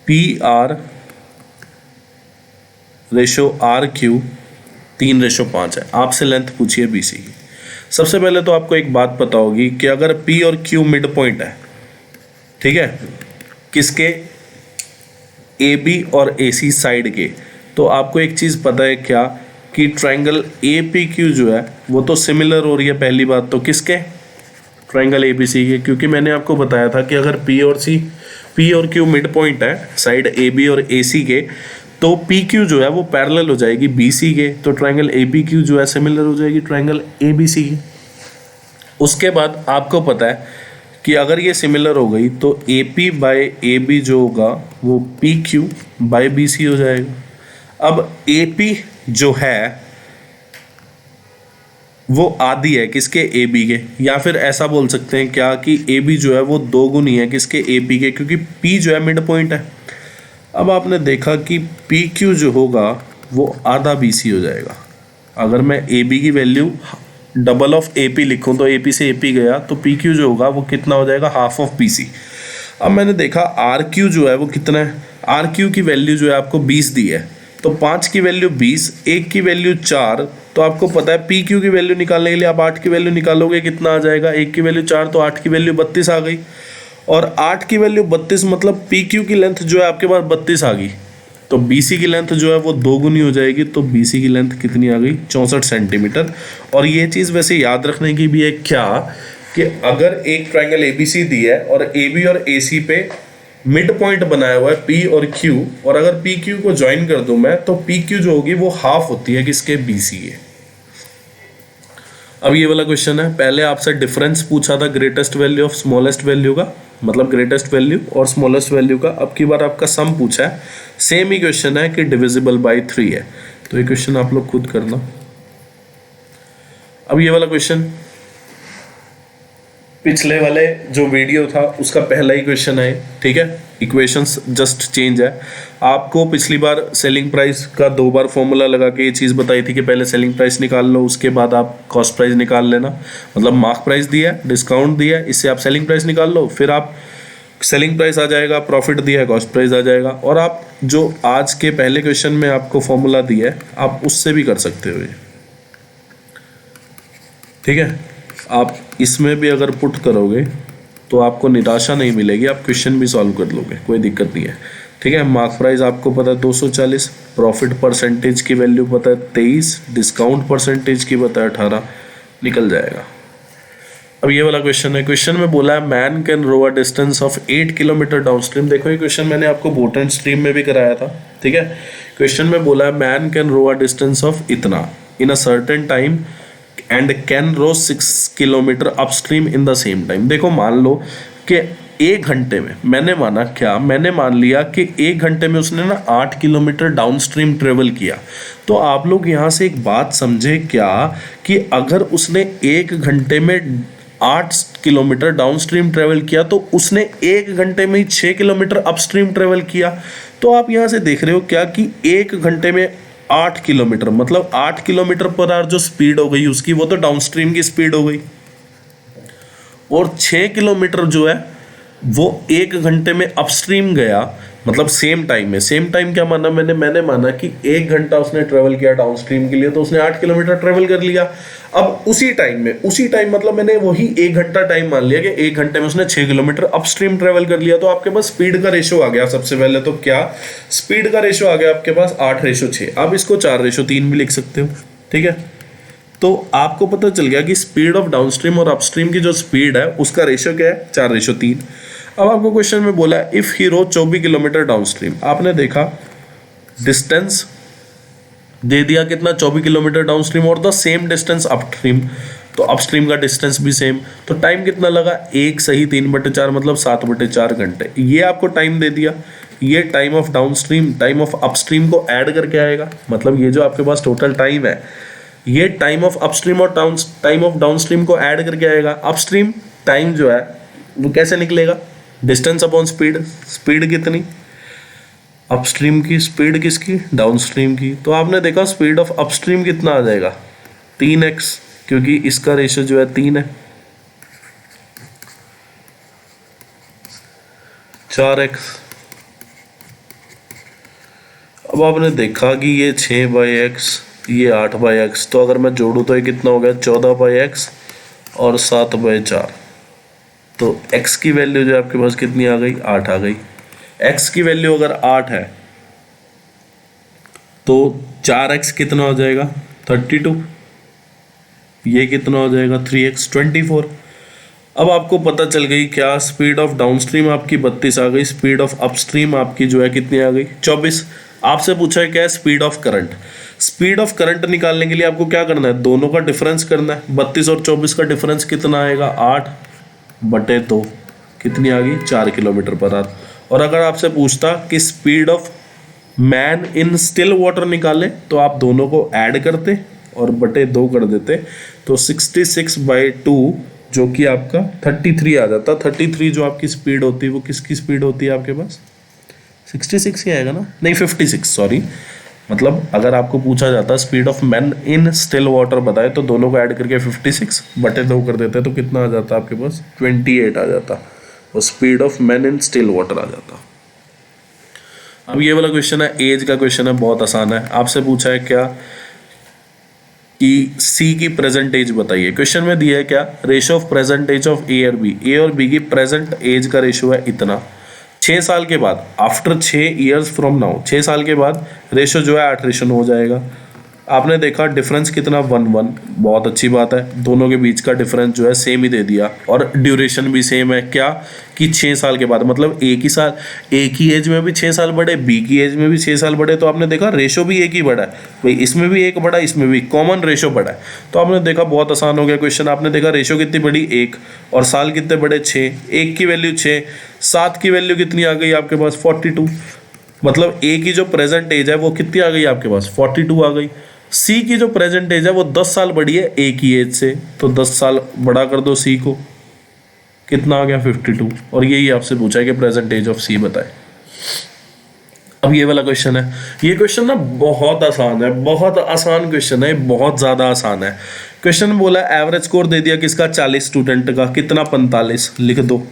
PR ratio RQ 3:5 है। आपसे लेंथ पूछिए BC की। सबसे पहले तो आपको एक बात पता होगी कि अगर P और Q मिड पॉइंट है, ठीक है, किसके, ए बी और ए सी साइड के, तो आपको एक चीज़ पता है क्या कि ट्रायंगल ए पी क्यू जो है वो तो सिमिलर हो रही है। पहली बात तो किसके, ट्रायंगल ए बी सी के, क्योंकि मैंने आपको बताया था कि अगर पी और क्यू मिड पॉइंट है साइड ए बी और ए सी के, तो पी क्यू जो है वो पैरेलल हो जाएगी बी सी के, तो ट्रायंगल ए पी क्यू जो है सिमिलर हो जाएगी ट्रायंगल ए बी सी के। उसके बाद आपको पता है कि अगर ये सिमिलर हो गई तो A P by A B जो होगा वो P Q by B C हो जाएगा। अब ए पी जो है वो आधी है किसके, ए बी के, या फिर ऐसा बोल सकते हैं क्या कि ए बी जो है वो दो गुनी है किसके, ए पी के, क्योंकि पी जो है मिड पॉइंट है। अब आपने देखा कि पी क्यू जो होगा वो आधा बी सी हो जाएगा। अगर मैं ए बी की value double of A P लिखूँ तो ए पी से ए पी गया तो पी क्यू जो होगा वो कितना हो जाएगा, हाफ ऑफ बी सी। अब मैंने देखा आर क्यू जो है वो कितना है, आर क्यू की वैल्यू जो है आपको 20 दी है, तो 5 की वैल्यू 20, 1 की वैल्यू 4, तो आपको पता है पी क्यू की वैल्यू निकालने के लिए आप 8 की वैल्यू निकालोगे, कितना आ जाएगा, 1 की वैल्यू 4 तो 8 की वैल्यू 32 आ गई, और 8 की वैल्यू 32 मतलब पी क्यू की लेंथ जो है आपके पास 32 आ गई, तो बी सी की लेंथ जो है वो दो गुनी हो जाएगी, तो बी सी की लेंथ कितनी आ गई, 64 सेंटीमीटर। और ये चीज़ वैसे याद रखने की भी है क्या कि अगर एक ट्रायंगल ए बी सी दी है और ए बी और ए सी पे मिड पॉइंट बनाया हुआ है पी और क्यू, और अगर पी क्यू को ज्वाइन कर दूं मैं तो पी क्यू जो होगी वो हाफ होती है किसके, बी सी के। अब ये वाला क्वेश्चन है, पहले आपसे डिफरेंस पूछा था greatest value of smallest value का, मतलब ग्रेटेस्ट वैल्यू और स्मॉलेस्ट वैल्यू का। अब की बार आपका सम पूछा है, सेम ही क्वेश्चन है कि डिविजिबल बाय 3 है, तो ये क्वेश्चन आप लोग खुद करना। अब ये वाला क्वेश्चन पिछले वाले जो वीडियो था उसका पहला ही क्वेश्चन है, ठीक है, इक्वेशंस जस्ट चेंज है। आपको पिछली बार सेलिंग प्राइस का 2 बार फॉर्मूला लगा के ये चीज़ बताई थी कि पहले सेलिंग प्राइस निकाल लो, उसके बाद आप कॉस्ट प्राइस निकाल लेना, मतलब मार्क प्राइस दिया है, डिस्काउंट दिया है, इससे आप सेलिंग प्राइस निकाल लो, फिर आप सेलिंग प्राइस आ जाएगा, प्रॉफिट दिया है, कॉस्ट प्राइस आ जाएगा, और आप जो आज के पहले क्वेश्चन में आपको फॉर्मूला दिया है आप उससे भी कर सकते हो, ठीक है। आप इसमें भी अगर पुट करोगे तो आपको निराशा नहीं मिलेगी, आप क्वेश्चन भी सॉल्व कर लोगे, कोई दिक्कत नहीं है, ठीक है। मार्क प्राइस आपको पता है 240, प्रॉफिट परसेंटेज की वैल्यू पता है 23, डिस्काउंट परसेंटेज की पता है 18, निकल जाएगा। अब ये वाला क्वेश्चन है, क्वेश्चन में बोला है man can row a distance of 8 kilometre downstream. देखो ये क्वेश्चन मैंने आपको बोट एंड स्ट्रीम में भी कराया था, ठीक है। क्वेश्चन में बोला है man can row a distance of इतना in a certain time and can row 6 kilometre upstream in the same time. देखो मान लो कि 1 घंटे में, मैंने मान लिया कि 1 घंटे में उसने ना 8 किलोमीटर डाउन स्ट्रीम ट्रेवल किया। तो आप लोग यहाँ से एक बात समझे क्या कि अगर उसने 1 घंटे में 8 किलोमीटर डाउन स्ट्रीम ट्रेवल किया तो उसने 1 घंटे में ही 6 किलोमीटर अपस्ट्रीम ट्रेवल किया। तो आप यहाँ से देख रहे हो क्या कि 1 घंटे में 8 किलोमीटर मतलब 8 किलोमीटर पर आवर जो स्पीड हो गई उसकी, वो तो डाउनस्ट्रीम की स्पीड हो गई, और 6 किलोमीटर जो है वो 1 घंटे में अपस्ट्रीम गया, मतलब सेम टाइम में। सेम टाइम क्या माना मैंने माना कि 1 घंटा उसने ट्रेवल किया डाउनस्ट्रीम के लिए, तो उसने 8 किलोमीटर ट्रेवल कर लिया। अब उसी टाइम मतलब मैंने वही 1 घंटा टाइम मान लिया कि 1 घंटे में उसने 6 किलोमीटर अपस्ट्रीम ट्रेवल कर लिया। तो आपके पास स्पीड का रेशो आ गया। सबसे पहले तो क्या स्पीड का रेशो आ गया आपके पास 8:6। आप इसको 4:3 भी लिख सकते हो, ठीक है। तो आपको पता चल गया कि स्पीड ऑफ डाउनस्ट्रीम और अपस्ट्रीम की जो स्पीड है उसका रेशो क्या है, 4:3। अब आपको क्वेश्चन में बोला है if he row 24 kilometre downstream. आपने देखा डिस्टेंस दे दिया कितना, 24 किलोमीटर डाउनस्ट्रीम और द सेम डिस्टेंस अपस्ट्रीम, तो अपस्ट्रीम का डिस्टेंस भी सेम। तो टाइम कितना लगा, 1 सही 3/4 मतलब 7/4 घंटे। ये आपको टाइम दे दिया। ये time of downstream time of upstream को ऐड करके आएगा, मतलब ये जो आपके पास टोटल टाइम है ये टाइम ऑफ अपस्ट्रीम और टाइम ऑफ डाउनस्ट्रीम को ऐड करके आएगा। अपस्ट्रीम टाइम जो है वो कैसे निकलेगा, डिस्टेंस अपॉन स्पीड। स्पीड कितनी, अपस्ट्रीम की स्पीड किसकी, डाउनस्ट्रीम की। तो आपने देखा स्पीड ऑफ अपस्ट्रीम कितना आ जाएगा, 3x, क्योंकि इसका रेशो जो है 3 है, 4x। अब आपने देखा कि ये 6/x ये 8/x, तो अगर मैं जोड़ूँ तो ये कितना हो गया 14/x और 7/4। तो x की वैल्यू जो आपके पास कितनी आ गई, 8 आ गई। x की वैल्यू अगर 8 है तो 4x कितना हो जाएगा 32, ये कितना हो जाएगा 3x 24। अब आपको पता चल गई क्या, स्पीड ऑफ डाउनस्ट्रीम आपकी 32 आ गई, स्पीड ऑफ अपस्ट्रीम आपकी जो है कितनी आ गई 24। आपसे पूछा है क्या है speed of current. Speed of current निकालने के लिए आपको क्या करना है, दोनों का डिफरेंस करना है। 32 और 24 का डिफरेंस कितना आएगा 8/2, कितनी आ गई 4 किलोमीटर पर आवर। और अगर आपसे पूछता कि speed of man in still water निकाले तो आप दोनों को ऐड करते और बटे 2 कर देते, तो 66/2 जो कि आपका 33 आ जाता। 33 जो आपकी स्पीड होती है वो किसकी स्पीड होती है आपके पास, 66 ही आएगा ना, नहीं 56 सॉरी। मतलब अगर आपको पूछा जाता speed of man in still water बताए तो दोनों को ऐड करके 56 बटे 2 कर देते तो कितना आ जाता आपके पास 28 आ जाता, और speed of man in still water आ जाता। अब ये वाला क्वेश्चन है, एज का क्वेश्चन है, बहुत आसान है। आपसे पूछा है क्या कि सी की प्रेजेंट एज बताइए। क्वेश्चन में दिया है क्या, ratio of present age of A और बी। ए और बी की प्रेजेंट एज का रेशियो है इतना। 6 साल के बाद, आफ्टर 6 ईयर्स फ्रॉम नाउ, 6 साल के बाद रेशियो जो है 8 हो जाएगा। आपने देखा डिफरेंस कितना 1 बहुत अच्छी बात है, दोनों के बीच का डिफरेंस जो है सेम ही दे दिया, और ड्यूरेशन भी सेम है क्या कि 6 साल के बाद, मतलब एक ही साल, एक ही एज में भी 6 साल बढ़े, बी की एज में भी 6 साल बढ़े, तो आपने देखा रेशो भी एक ही बढ़ा है भाई, इसमें भी एक बढ़ा, इसमें भी कॉमन रेशो बढ़ा है। तो आपने देखा बहुत आसान हो गया क्वेश्चन। आपने देखा रेशो कितनी बढ़ी 1 और साल कितने बढ़े 6, 1 की वैल्यू 6, 7 की वैल्यू कितनी आ गई आपके पास 42, मतलब ए की जो प्रेजेंट एज है वो कितनी आ गई आपके पास 42 आ गई। सी की जो प्रेजेंट एज है वो 10 साल बढ़ी है ए की एज से, तो 10 साल बड़ा कर दो सी को, कितना आ गया 52, और यही आपसे पूछा है कि प्रेजेंट एज ऑफ सी बताए। अब ये वाला क्वेश्चन है, ये क्वेश्चन ना बहुत आसान है, बहुत आसान क्वेश्चन है, बहुत ज़्यादा आसान है। क्वेश्चन में बोला एवरेज स्कोर दे दिया किसका 40 स्टूडेंट का, कितना 45, लिख दो।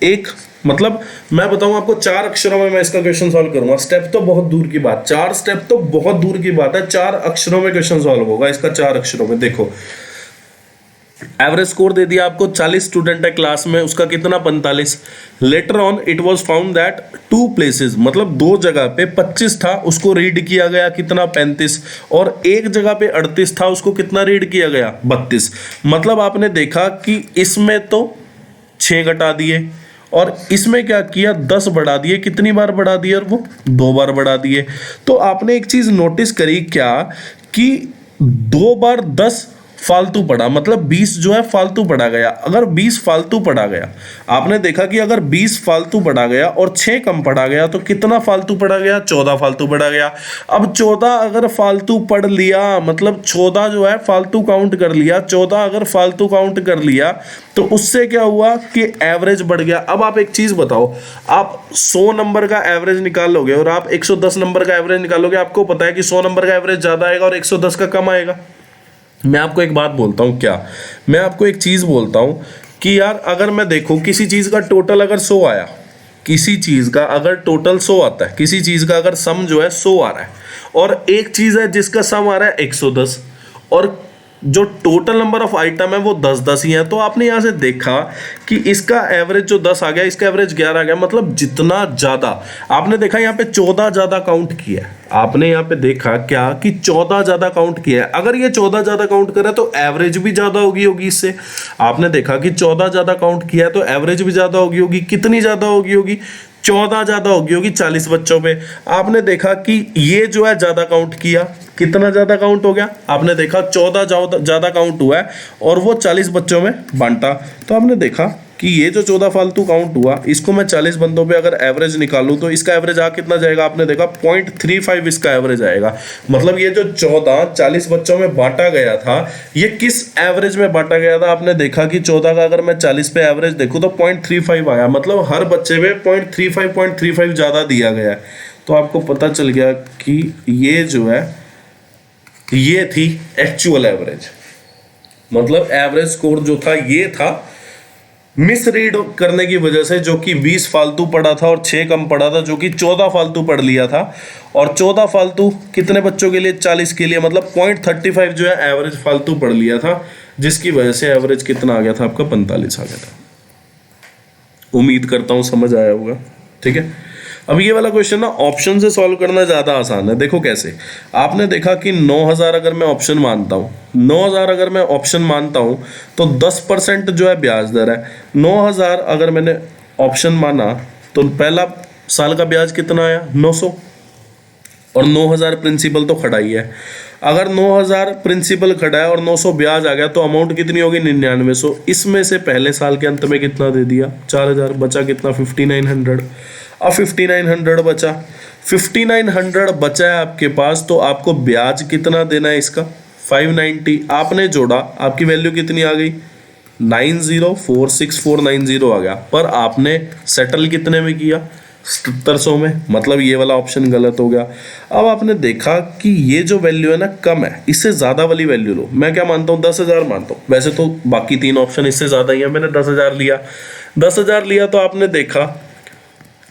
एक मतलब मैं बताऊं आपको 4 अक्षरों में मैं इसका क्वेश्चन सॉल्व करूंगा, स्टेप तो बहुत दूर की बात, 4 स्टेप तो बहुत दूर की बात है, 4 अक्षरों में क्वेश्चन सॉल्व होगा इसका, 4 अक्षरों में। देखो एवरेज स्कोर दे दिया आपको, 40 स्टूडेंट है क्लास में, उसका कितना 45। Later on it was found that 2 places, मतलब 2 जगह पे 25 था, उसको रीड किया गया कितना 35, और एक जगह पे 38 था, उसको कितना रीड किया गया 32। मतलब आपने देखा कि इसमें तो 6 घटा दिए और इसमें क्या किया 10 बढ़ा दिए, कितनी बार बढ़ा दिए, और वो 2 बार बढ़ा दिए। तो आपने एक चीज नोटिस करी क्या कि 2 बार 10 फालतू पड़ा, मतलब 20 जो है फालतू पढ़ा गया। अगर 20 फालतू पढ़ा गया, आपने देखा कि अगर 20 फालतू पढ़ा गया और 6 कम पढ़ा गया तो कितना फालतू पढ़ा गया 14 फालतू पढ़ा गया। अब 14 अगर फालतू पढ़ लिया, मतलब 14 जो है फालतू काउंट कर लिया, 14 अगर फालतू काउंट कर लिया तो उससे क्या हुआ कि एवरेज बढ़ गया। अब आप एक चीज बताओ, आप 100 नंबर का एवरेज निकालोगे और आप 110 नंबर का एवरेज निकालोगे, आपको पता है कि 100 नंबर का एवरेज ज्यादा आएगा और 110 का कम आएगा। मैं आपको एक बात बोलता हूँ, क्या मैं आपको एक चीज बोलता हूँ कि यार अगर मैं देखूं किसी चीज का टोटल अगर 100 आया, किसी चीज का अगर टोटल 100 आता है, किसी चीज का अगर सम जो है 100 आ रहा है, और एक चीज है जिसका सम आ रहा है 110, और जो टोटल नंबर ऑफ आइटम है वो 10 ही है, तो आपने यहां से देखा कि इसका एवरेज जो 10 आ गया, इसका एवरेज 11 आ गया। मतलब जितना ज्यादा आपने देखा यहाँ पे 14 ज्यादा काउंट किया है, आपने यहाँ पे देखा क्या कि 14 ज्यादा काउंट किया है। अगर ये 14 ज्यादा काउंट करे तो एवरेज भी ज्यादा होगी इससे। आपने देखा कि 14 ज्यादा काउंट किया है तो एवरेज भी ज्यादा होगी। कितनी ज्यादा होगी 14 ज्यादा होगी 40 बच्चों पे। आपने देखा कि ये जो है ज्यादा काउंट किया, कितना ज्यादा काउंट हो गया, आपने देखा 14 ज्यादा काउंट हुआ है और वो 40 बच्चों में बांटा। तो आपने देखा कि ये जो 14 फालतू काउंट हुआ, इसको मैं 40 बंदों पे अगर एवरेज निकालूं तो इसका एवरेज आ कितना जाएगा, आपने देखा 0.35 इसका एवरेज आएगा। मतलब ये जो 14 40 बच्चों में बांटा गया था, ये किस एवरेज में बांटा गया था। आपने देखा कि 14 का अगर मैं 40 पे एवरेज देखूं तो 0.35 आया, मतलब हर बच्चे में 0.35 ज्यादा दिया गया है। तो आपको पता चल गया कि ये जो है ये थी एक्चुअल एवरेज, मतलब एवरेज स्कोर जो था ये था मिसरीड करने की वजह से, जो कि 20 फालतू पढ़ा था और 6 कम पढ़ा था, जो कि 14 फालतू पढ़ लिया था। और 14 फालतू कितने बच्चों के लिए 40 के लिए, मतलब 0.35 जो है एवरेज फालतू पढ़ लिया था, जिसकी वजह से एवरेज कितना आ गया था आपका 45 आ गया था। उम्मीद करता हूं समझ आया होगा। ठीक है, अब ये वाला क्वेश्चन ना ऑप्शन से सॉल्व करना ज़्यादा आसान है। देखो कैसे, आपने देखा कि 9,000 अगर मैं ऑप्शन मानता हूँ, 9,000 अगर मैं ऑप्शन मानता हूँ तो 10% जो है ब्याज दर है। 9,000 अगर मैंने ऑप्शन माना तो पहला साल का ब्याज कितना आया, 900, और 9,000 प्रिंसिपल तो खड़ा ही है। अगर 9,000 प्रिंसिपल खड़ा है और 900 ब्याज आ गया तो अमाउंट कितनी होगी, 9900। इसमें से पहले साल के अंत में कितना दे दिया, 4,000, बचा कितना, 5,900। अब 5,900 बचा, 5,900 बचा है आपके पास, तो आपको ब्याज कितना देना है इसका, 590। आपने जोड़ा, आपकी वैल्यू कितनी आ गई, 90,46490 आ गया। पर आपने सेटल कितने में किया, 7700 में, मतलब ये वाला ऑप्शन गलत हो गया। अब आपने देखा कि ये जो वैल्यू है ना कम है, इससे ज्यादा वाली वैल्यू लो। मैं क्या मानता हूँ, 10,000 मानता हूँ। वैसे तो बाकी तीन ऑप्शन इससे ज्यादा ही है, मैंने 10,000 लिया। 10,000 लिया तो आपने देखा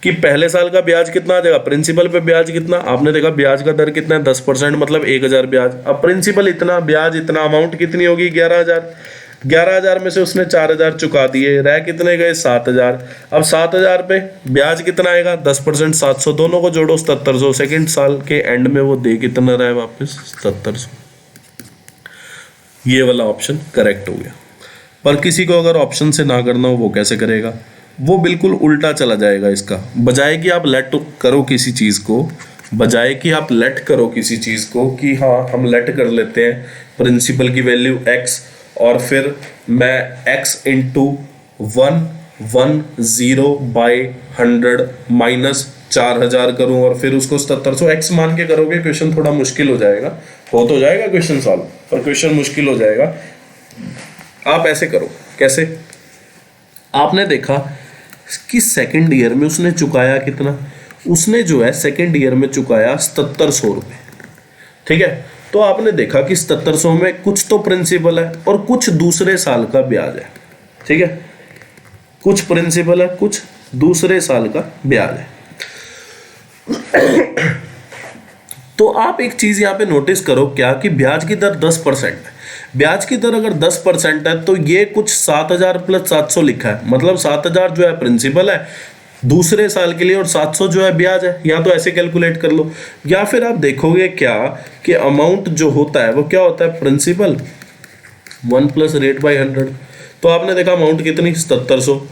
कि पहले साल का ब्याज कितना आ जाएगा, प्रिंसिपल पे ब्याज कितना, आपने देखा ब्याज का दर कितना है, 10%, मतलब 1,000 ब्याज। अब प्रिंसिपल इतना, ब्याज इतना, अमाउंट कितनी होगी, 11,000। 11,000 में से उसने 4,000 चुका दिए, रह कितने गए, 7,000। अब 7,000 पे ब्याज कितना आएगा, 10%, 700, दोनों को जोड़ो 7,700। सेकेंड साल के एंड में वो दे कितना रहा है वापस, 7,700। ये वाला ऑप्शन करेक्ट हो गया। पर किसी को अगर ऑप्शन से ना करना हो वो कैसे करेगा, वो बिल्कुल उल्टा चला जाएगा इसका। बजाय कि आप लेट करो किसी चीज को, बजाय कि आप लेट करो किसी चीज को कि हाँ हम लेट कर लेते हैं प्रिंसिपल की वैल्यू x, और फिर मैं x इंटू 110/100 माइनस 4,000 करूं और फिर उसको 7,700 x मान के करोगे, क्वेश्चन थोड़ा मुश्किल हो जाएगा। हो तो जाएगा क्वेश्चन सॉल्व, पर क्वेश्चन मुश्किल हो जाएगा। आप ऐसे करो, कैसे, आपने देखा कि सेकेंड ईयर में उसने चुकाया कितना, उसने जो है सेकेंड ईयर में चुकाया 7,700 रुपये, ठीक है। तो आपने देखा कि 7,700 में कुछ तो प्रिंसिपल है और कुछ दूसरे साल का ब्याज है, ठीक है। कुछ प्रिंसिपल है, कुछ दूसरे साल का ब्याज है। तो आप एक चीज यहां पे नोटिस करो क्या, कि ब्याज की दर 10% है। ब्याज की दर अगर 10% है तो ये कुछ 7,000 प्लस 700 लिखा है, मतलब 7,000 जो है प्रिंसिपल है दूसरे साल के लिए और 700 जो है ब्याज है। या तो ऐसे कैलकुलेट कर लो, या फिर आप देखोगे क्या कि अमाउंट जो होता है वो क्या होता है, प्रिंसिपल 1 प्लस रेट बाई 100। तो आपने देखा अमाउंट कितनी, 7,700,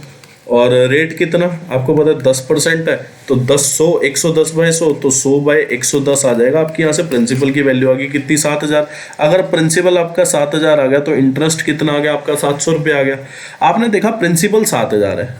और रेट कितना आपको पता है 10% है, तो 110/100 तो 100/110 आ जाएगा। आपकी यहाँ से प्रिंसिपल की वैल्यू आ गई कितनी, 7,000। अगर प्रिंसिपल आपका 7,000 आ गया तो इंटरेस्ट कितना आ गया आपका, 700 रुपये आ गया। आपने देखा प्रिंसिपल 7,000 है,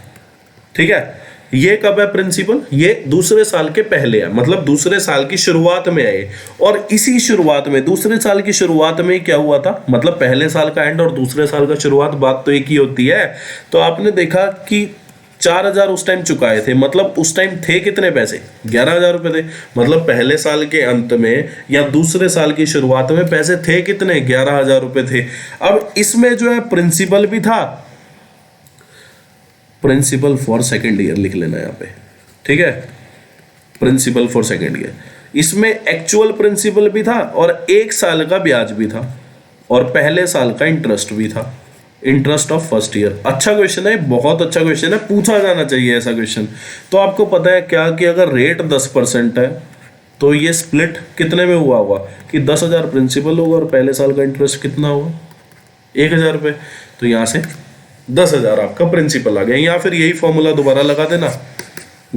ठीक है। ये कब है प्रिंसिपल, ये दूसरे साल के पहले है, मतलब दूसरे साल की शुरुआत में है ये। और इसी शुरुआत में, दूसरे साल की शुरुआत में क्या हुआ था, मतलब पहले साल का एंड और दूसरे साल का शुरुआत, बात तो एक ही होती है। तो आपने देखा कि 4,000 उस टाइम चुकाए थे, मतलब उस टाइम थे कितने पैसे, 11,000 रुपए थे। मतलब पहले साल के अंत में या दूसरे साल की शुरुआत में पैसे थे कितने, 11,000 रुपए थे। अब इसमें जो है प्रिंसिपल भी था, प्रिंसिपल फॉर सेकेंड ईयर लिख लेना यहाँ पे, ठीक है, प्रिंसिपल फॉर सेकेंड ईयर। इसमें एक्चुअल प्रिंसिपल भी था और 1 साल का ब्याज भी था और पहले साल का इंटरेस्ट भी था, इंटरेस्ट ऑफ फर्स्ट ईयर। अच्छा क्वेश्चन है, बहुत अच्छा क्वेश्चन है, पूछा जाना चाहिए ऐसा क्वेश्चन। तो आपको पता है क्या कि अगर रेट 10% है तो ये स्प्लिट कितने में हुआ होगा कि 10,000 प्रिंसिपल होगा और पहले साल का इंटरेस्ट कितना होगा, 1,000 रुपये। तो यहाँ से 10,000 आपका प्रिंसिपल आ गया, या फिर यही फॉर्मूला दोबारा लगा देना,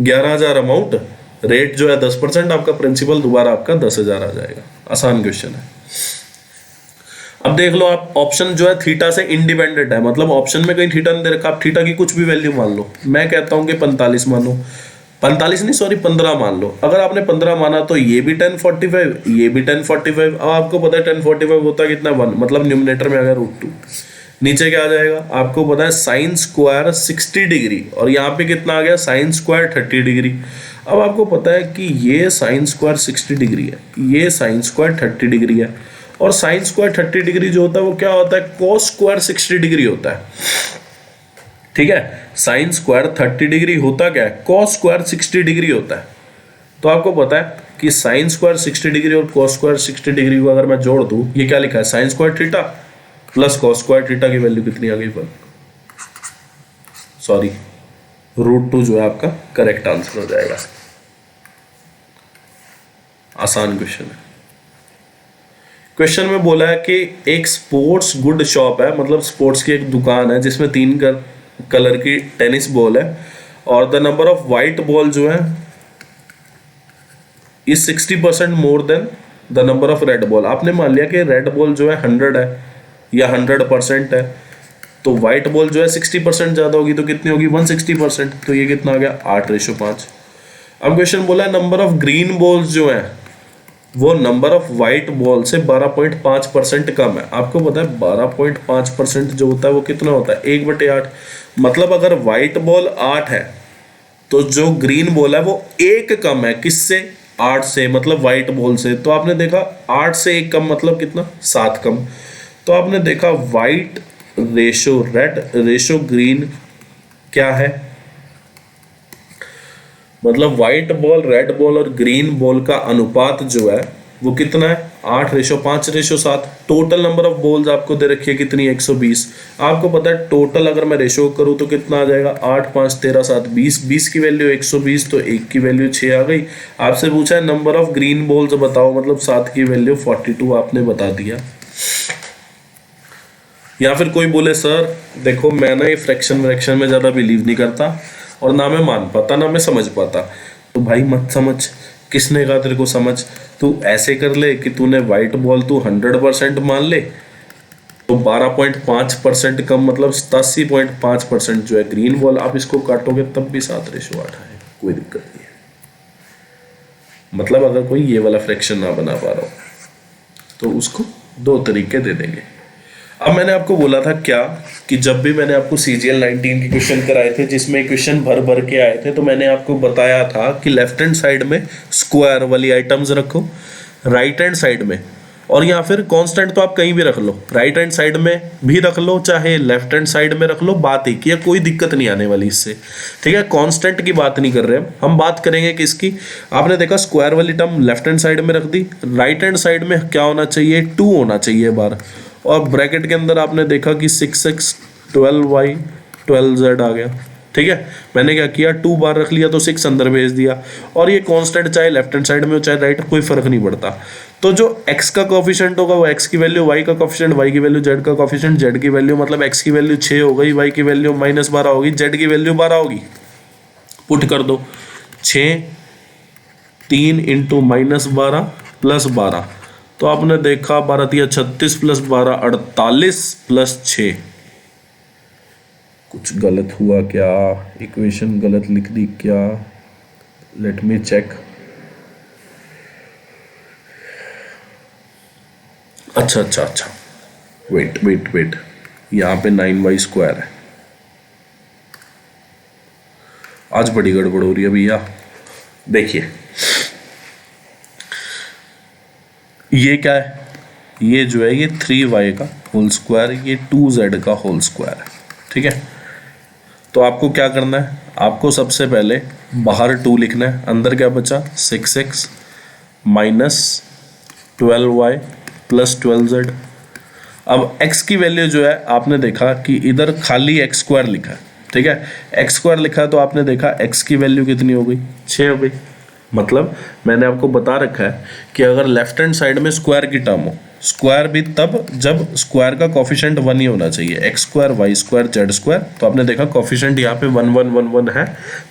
11,000 अमाउंट, रेट जो है 10%, आपका प्रिंसिपल दोबारा आपका 10,000 आ जाएगा। आसान क्वेश्चन है। अब देख लो आप, ऑप्शन जो है थीटा से इंडिपेंडेंट है, मतलब ऑप्शन में कहीं थीटा नहीं दे रखा, आप थीटा की कुछ भी वैल्यू मान लो। मैं कहता हूं कि 45 मानो, 45 नहीं सॉरी 15 मान लो। अगर आपने 15 माना तो ये भी 1045, ये भी 1045। अब आपको पता है 1045 होता है कितना, 1, मतलब न्यूमरेटर में आ गया √2। नीचे क्या आ जाएगा आपको पता है, साइन स्क्वायर 60 डिग्री, और यहाँ पे कितना आ गया, साइन स्क्वायर 30 डिग्री। अब आपको पता है कि ये साइन स्क्वायर 60 डिग्री है, ये साइन स्क्वायर 30 डिग्री है, और साइन स्क्वायर 30 डिग्री जो होता है वो क्या होता है, कोस स्क्वायर 60 डिग्री होता है, ठीक है। साइन स्क्वायर 30 डिग्री होता क्या है, कोस स्क्वायर 60 डिग्री होता है। तो आपको पता है कि साइन स्क्वायर 60 डिग्री और कोस स्क्वायर 60 डिग्री को अगर मैं जोड़ दूं, ये क्या लिखा है, sine square theta plus cos square theta की वैल्यू कितनी आ गई, पर सॉरी √2 जो है आपका करेक्ट आंसर हो जाएगा। आसान क्वेश्चन है। क्वेश्चन में बोला है कि एक स्पोर्ट्स गुड शॉप है, मतलब स्पोर्ट्स की एक दुकान है जिसमें 3 कलर की टेनिस बॉल है और the number of white ball जो है is 60% more than the number of red ball. आपने मान लिया कि रेड बॉल जो है 100 है या 100% है, तो व्हाइट बॉल जो है 60% ज्यादा होगी, तो कितनी होगी 160%। तो ये कितना आ गया 8:5। अब क्वेश्चन बोला है नंबर ऑफ ग्रीन बॉल्स जो है वो नंबर ऑफ व्हाइट बॉल से 12.5% कम है। आपको पता है 12.5% जो होता है वो कितना होता है 1/8। मतलब अगर व्हाइट बॉल 8 है तो जो ग्रीन बॉल है वो 1 कम है, किससे 8 से, मतलब व्हाइट बॉल से। तो आपने देखा 8 से 1 कम मतलब कितना 7 कम। तो आपने देखा white ratio red ratio green क्या है, मतलब व्हाइट बॉल रेड बॉल और ग्रीन बॉल का अनुपात जो है वो कितना है 8:5:7। टोटल नंबर ऑफ बॉल्स आपको दे रखी है कितनी 120। आपको पता है टोटल अगर मैं रेशो करूं तो कितना आ जाएगा 8 5 13 7 20। 20 की वैल्यू 120 तो 1 की वैल्यू 6 आ गई। आपसे पूछा है नंबर ऑफ ग्रीन बॉल्स बताओ, मतलब 7 की वैल्यू 42 आपने बता दिया। या फिर कोई बोले सर देखो मैं ना ये फ्रैक्शन में ज़्यादा बिलीव नहीं करता और ना मैं मान पाता ना मैं समझ पाता। तो भाई मत समझ, किसने कहा तेरे को समझ। तू ऐसे कर ले कि तूने व्हाइट बॉल तू 100% मान ले, तो 12.5% कम मतलब 87.5% जो है ग्रीन बॉल। आप इसको काटोगे तब भी 7:8 है, कोई दिक्कत नहीं है। मतलब अगर कोई ये वाला फ्रैक्शन ना बना पा रहा हो तो उसको 2 तरीके दे देंगे। अब मैंने आपको बोला था क्या कि जब भी मैंने आपको CGL 19 के क्वेश्चन कराए थे जिसमें क्वेश्चन भर भर के आए थे, तो मैंने आपको बताया था कि लेफ्ट हैंड साइड में स्क्वायर वाली आइटम्स रखो, राइट हैंड साइड में, और या फिर कांस्टेंट तो आप कहीं भी रख लो, राइट हैंड साइड में भी रख लो चाहे लेफ्ट हैंड साइड में रख लो, बात एक ही है, कोई दिक्कत नहीं आने वाली इससे। ठीक है, कांस्टेंट की बात नहीं कर रहे हम बात करेंगे किसकी। आपने देखा स्क्वायर वाली टर्म लेफ्ट हैंड साइड में रख दी, राइट हैंड साइड में क्या होना चाहिए 2 होना चाहिए बार, और ब्रैकेट के अंदर आपने देखा कि 6x 12y 12z आ गया। ठीक है, मैंने क्या किया 2 बार रख लिया तो 6 अंदर भेज दिया, और ये कांस्टेंट चाहे लेफ्ट हैंड साइड में हो चाहे राइट, कोई फर्क नहीं पड़ता। तो जो x का कोफिशिएंट होगा वो x की वैल्यू, y का कोफिशिएंट y की वैल्यू, z का कोफिशिएंट z की वैल्यू, मतलब x की वैल्यू 6 हो गई, y की वैल्यू -12 होगी, z की वैल्यू 12 होगी। पुट कर दो 6 3 इंटू -12 प्लस 12, तो आपने देखा 12 × 36 प्लस 12 48 प्लस 6। कुछ गलत हुआ क्या, इक्वेशन गलत लिख दी क्या, लेट मी चेक। अच्छा, वेट, यहाँ पे 9y² है। आज बड़ी गड़बड़ हो रही है भैया। देखिए ये क्या है, ये जो है ये 3y का होल स्क्वायर, ये 2z का होल स्क्वायर है। ठीक है, तो आपको क्या करना है, आपको सबसे पहले बाहर 2 लिखना है, अंदर क्या बचा 6x minus 12y plus 12z। अब x की वैल्यू जो है आपने देखा कि इधर खाली x² लिखा है। ठीक है, x² लिखा है तो आपने देखा x की वैल्यू कितनी हो गई 6 हो गई। मतलब मैंने आपको बता रखा है कि अगर लेफ्ट हैंड साइड में स्क्वायर की टर्म हो, स्क्वायर भी तब जब स्क्वायर का कोफिशिएंट 1 ही होना चाहिए, x² y² z²। तो आपने देखा कोफिशिएंट यहाँ पे 1 1 1 1 है,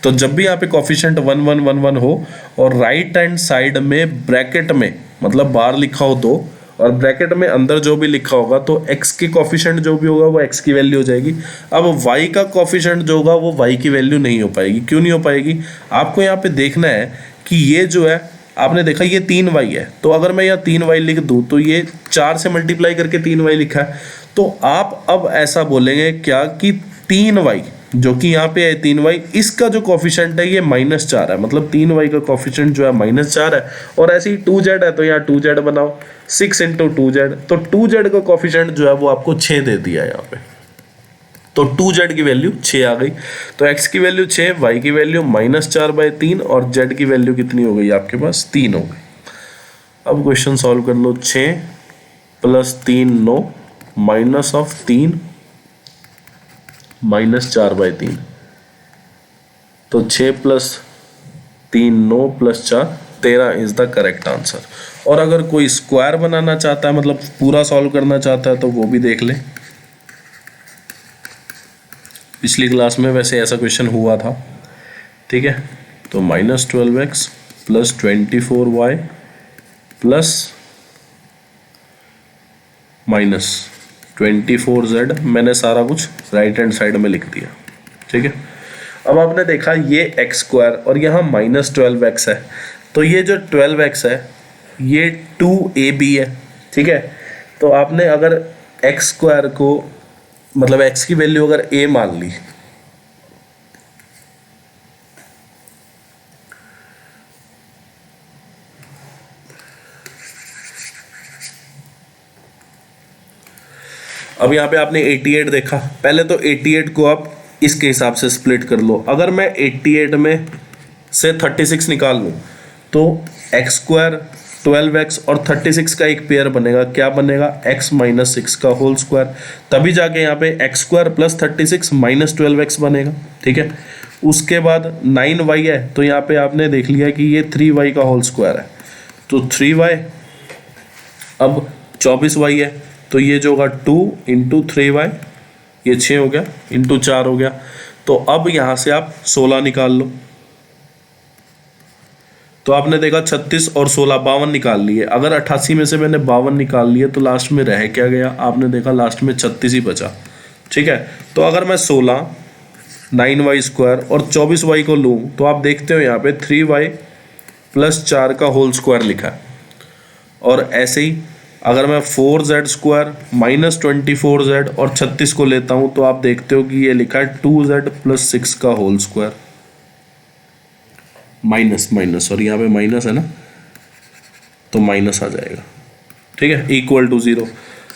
तो जब भी यहाँ पे कोफिशिएंट 1 1 1 1 हो और राइट हैंड साइड में ब्रैकेट में मतलब बार लिखा हो 2 और ब्रैकेट में अंदर जो भी लिखा होगा, तो x के कोफिशिएंट जो भी होगा वो x की वैल्यू हो जाएगी। अब y का कोफिशिएंट जो होगा वो y की वैल्यू नहीं हो पाएगी। क्यों नहीं हो पाएगी, आपको यहाँ पे देखना है कि ये जो है आपने देखा ये 3y है, तो अगर मैं यहाँ 3y लिख दूँ तो ये 4 से मल्टीप्लाई करके 3y लिखा है, तो आप अब ऐसा बोलेंगे क्या कि 3y जो कि यहाँ पे है 3y, इसका जो कोफिशिएंट है ये -4 है, मतलब 3y का कोफिशिएंट जो है -4 है। और ऐसे ही 2z है तो यहाँ 2z बनाओ, 6 × 2z, तो 2z का कोफिशिएंट जो है वो आपको 6 दे दिया है यहाँ पे, तो 2z की वैल्यू 6 आ गई। तो x की वैल्यू 6, y की वैल्यू -4/3 और z की वैल्यू कितनी हो गई आपके पास 3 हो गई। अब क्वेश्चन सॉल्व कर लो, 6 + 3 9 -3 -4/3, तो 6 + 3 9 + 4 13 इज द करेक्ट आंसर। और अगर कोई स्क्वायर बनाना चाहता है, मतलब पूरा सॉल्व करना चाहता है, तो वो भी देख ले। पिछली क्लास में वैसे ऐसा क्वेश्चन हुआ था, ठीक है। तो -12x plus 24y plus -24z, मैंने सारा कुछ राइट हैंड साइड में लिख दिया, ठीक है। अब आपने देखा ये x स्क्वायर और यहाँ -12x है, तो ये जो 12x है ये 2ab है, ठीक है। तो आपने अगर x स्क्वायर को, मतलब x की वैल्यू अगर a मान ली, अब यहाँ पे आपने 88 देखा, पहले तो 88 को आप इसके हिसाब से स्प्लिट कर लो। अगर मैं 88 में से 36 निकाल लूँ तो एक्स स्क्वायर 12x और 36 का एक पेयर बनेगा, क्या बनेगा, x माइनस 6 का होल स्क्वायर, तभी जाके यहाँ पे x square plus 36 minus 12x बनेगा, ठीक है। उसके बाद 9y है, तो यहाँ पे आपने देख लिया कि ये 3y का होल स्क्वायर है, तो 3y, अब 24y है, तो ये जो होगा 2 इंटू 3y, ये 6 हो गया, इंटू 4 हो गया। तो अब यहाँ से आप 16 निकाल लो, तो आपने देखा 36 और 16 52 निकाल लिए। अगर 88 में से मैंने 52 निकाल लिए तो लास्ट में रह क्या गया, आपने देखा लास्ट में 36 ही बचा, ठीक है। तो अगर मैं 16 9y स्क्वायर और 24y को लूँ तो आप देखते हो यहाँ पे 3y प्लस 4 का होल स्क्वायर लिखा है। और ऐसे ही अगर मैं 4z स्क्वायर माइनस 24z और 36 को लेता हूँ तो आप देखते हो कि ये लिखा है 2z प्लस 6 का होल स्क्वायर, माइनस माइनस, और यहाँ पे माइनस है ना, तो माइनस आ जाएगा, ठीक है, इक्वल टू 0।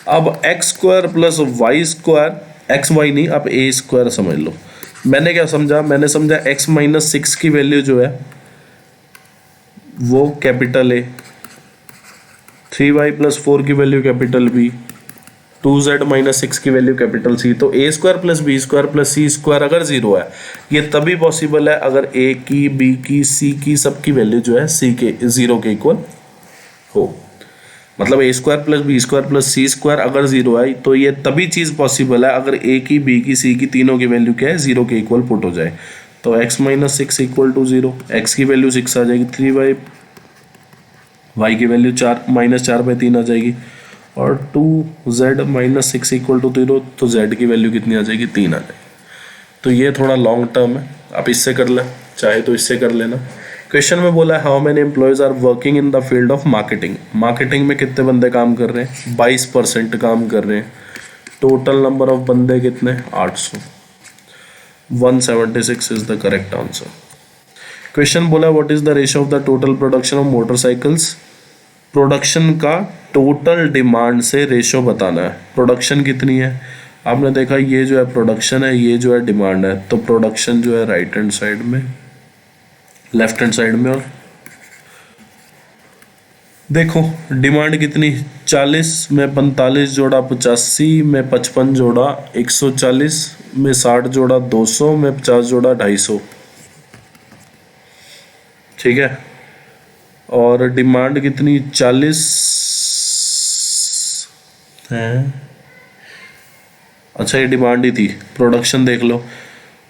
अब X square plus Y square, X Y नहीं, आप ए स्क्वायर समझ लो। मैंने क्या समझा, मैंने समझा x माइनस 6 की वैल्यू जो है वो कैपिटल ए, 3y प्लस 4 की value capital B, 2z minus 6 की वैल्यू कैपिटल सी। तो A square plus B square plus C square अगर 0 है, ये तभी पॉसिबल है अगर ए की, बी की, सी की, सबकी वैल्यू जो है सी के 0 के इक्वल हो। मतलब A square plus B square plus C square अगर 0 है, तो ये तभी चीज़ पॉसिबल है अगर ए की, बी की, सी की, तीनों की वैल्यू क्या है, 0 के इक्वल पुट हो जाए। तो x minus 6 equal to 0, X की वैल्यू 6 आ जाएगी, 3y, y की वैल्यू 4 माइनस 4/3 आ जाएगी, और 2z माइनस 6 इक्वल टू 0, तो z की वैल्यू कितनी आ जाएगी, 3 आ जाएगी। तो ये थोड़ा लॉन्ग टर्म है, आप इससे कर लें, चाहे तो इससे कर लेना। क्वेश्चन में बोला है how many employees are working in the field of marketing, marketing में कितने बंदे काम कर रहे हैं, 22% काम कर रहे हैं। टोटल नंबर ऑफ बंदे कितने, 800, 176 is the correct answer. Question बोला what is the ratio of the total production of motorcycles, production का टोटल डिमांड से रेशियो बताना है। प्रोडक्शन कितनी है, आपने देखा ये जो है प्रोडक्शन है, ये जो है डिमांड है, तो प्रोडक्शन जो है राइट हैंड साइड में, लेफ्ट हैंड साइड में, और देखो डिमांड कितनी, 40 में 45 जोड़ा 85, में 55 जोड़ा 140, में 60 जोड़ा 200, में 50 जोड़ा 250, ठीक है। और डिमांड कितनी, 40 है, अच्छा ये डिमांड ही थी। प्रोडक्शन देख लो,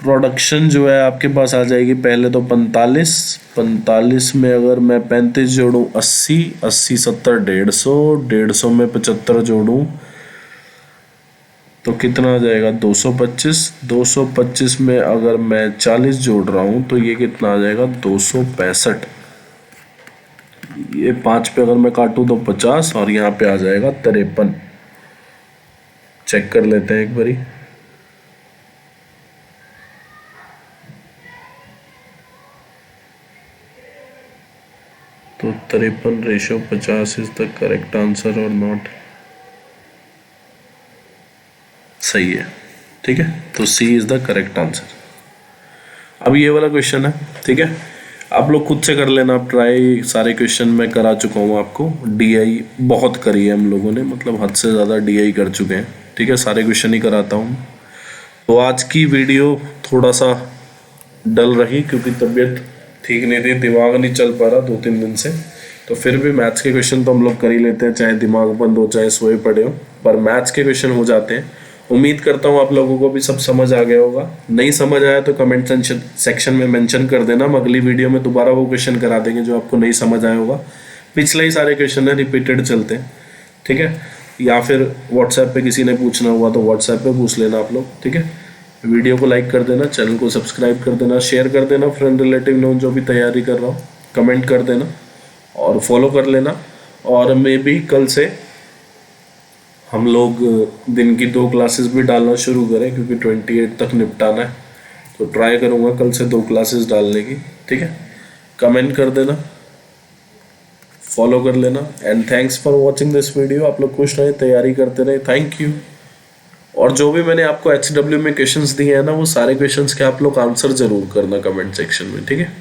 प्रोडक्शन जो है आपके पास आ जाएगी पहले तो 45 में अगर मैं 35 जोड़ूँ 80, 80 70 150, 150 में 75 जोड़ूँ तो कितना आ जाएगा, 225, 225 में अगर मैं 40 जोड़ रहा हूँ तो ये कितना आ जाएगा, 265। ये 5 पे अगर मैं काटूँ तो 50, और यहाँ पे आ जाएगा 53। चेक कर लेते हैं एक बारी, तो 53 ratio 50 is the correct answer और नॉट, सही है, ठीक है। तो सी इज द करेक्ट आंसर। अब ये वाला क्वेश्चन है, ठीक है, आप लोग खुद से कर लेना, आप ट्राई, सारे क्वेश्चन मैं करा चुका हूँ आपको, डीआई बहुत करी है हम लोगों ने, मतलब हद से ज़्यादा डीआई कर चुके हैं, ठीक है, सारे क्वेश्चन ही कराता हूँ। तो आज की वीडियो थोड़ा सा डल रही क्योंकि तबीयत ठीक नहीं थी, दिमाग नहीं चल पा रहा 2-3 दिन से, तो फिर भी मैथ्स के क्वेश्चन तो हम लोग कर ही लेते हैं, चाहे दिमाग बंद हो चाहे सोए पड़े हो, पर मैथ्स के क्वेश्चन हो जाते हैं। उम्मीद करता हूँ आप लोगों को भी सब समझ आ गया होगा। नहीं समझ आया तो कमेंट सेक्शन में मेंशन कर देना, हम अगली वीडियो में दोबारा वो क्वेश्चन करा देंगे जो आपको नहीं समझ आया होगा। पिछले ही सारे क्वेश्चन है, रिपीटेड चलते हैं, ठीक है। या फिर व्हाट्सएप पे किसी ने पूछना हुआ तो व्हाट्सएप पे पूछ लेना आप लोग, ठीक है। वीडियो को लाइक कर देना, चैनल को सब्सक्राइब कर देना, शेयर कर देना फ्रेंड रिलेटिव ने जो भी तैयारी कर रहा हो, कमेंट कर देना और फॉलो कर लेना। और मे भी कल से हम लोग दिन की 2 क्लासेस भी डालना शुरू करें, क्योंकि 28 तक निपटाना है, तो ट्राई करूँगा कल से 2 क्लासेस डालने की, ठीक है। कमेंट कर देना, फॉलो कर लेना, and thanks for watching this video. आप लोग खुश रहे, तैयारी करते रहे, थैंक यू। और जो भी मैंने आपको HW में क्वेश्चंस दिए हैं ना, वो सारे क्वेश्चंस के आप लोग आंसर जरूर करना कमेंट सेक्शन में, ठीक है।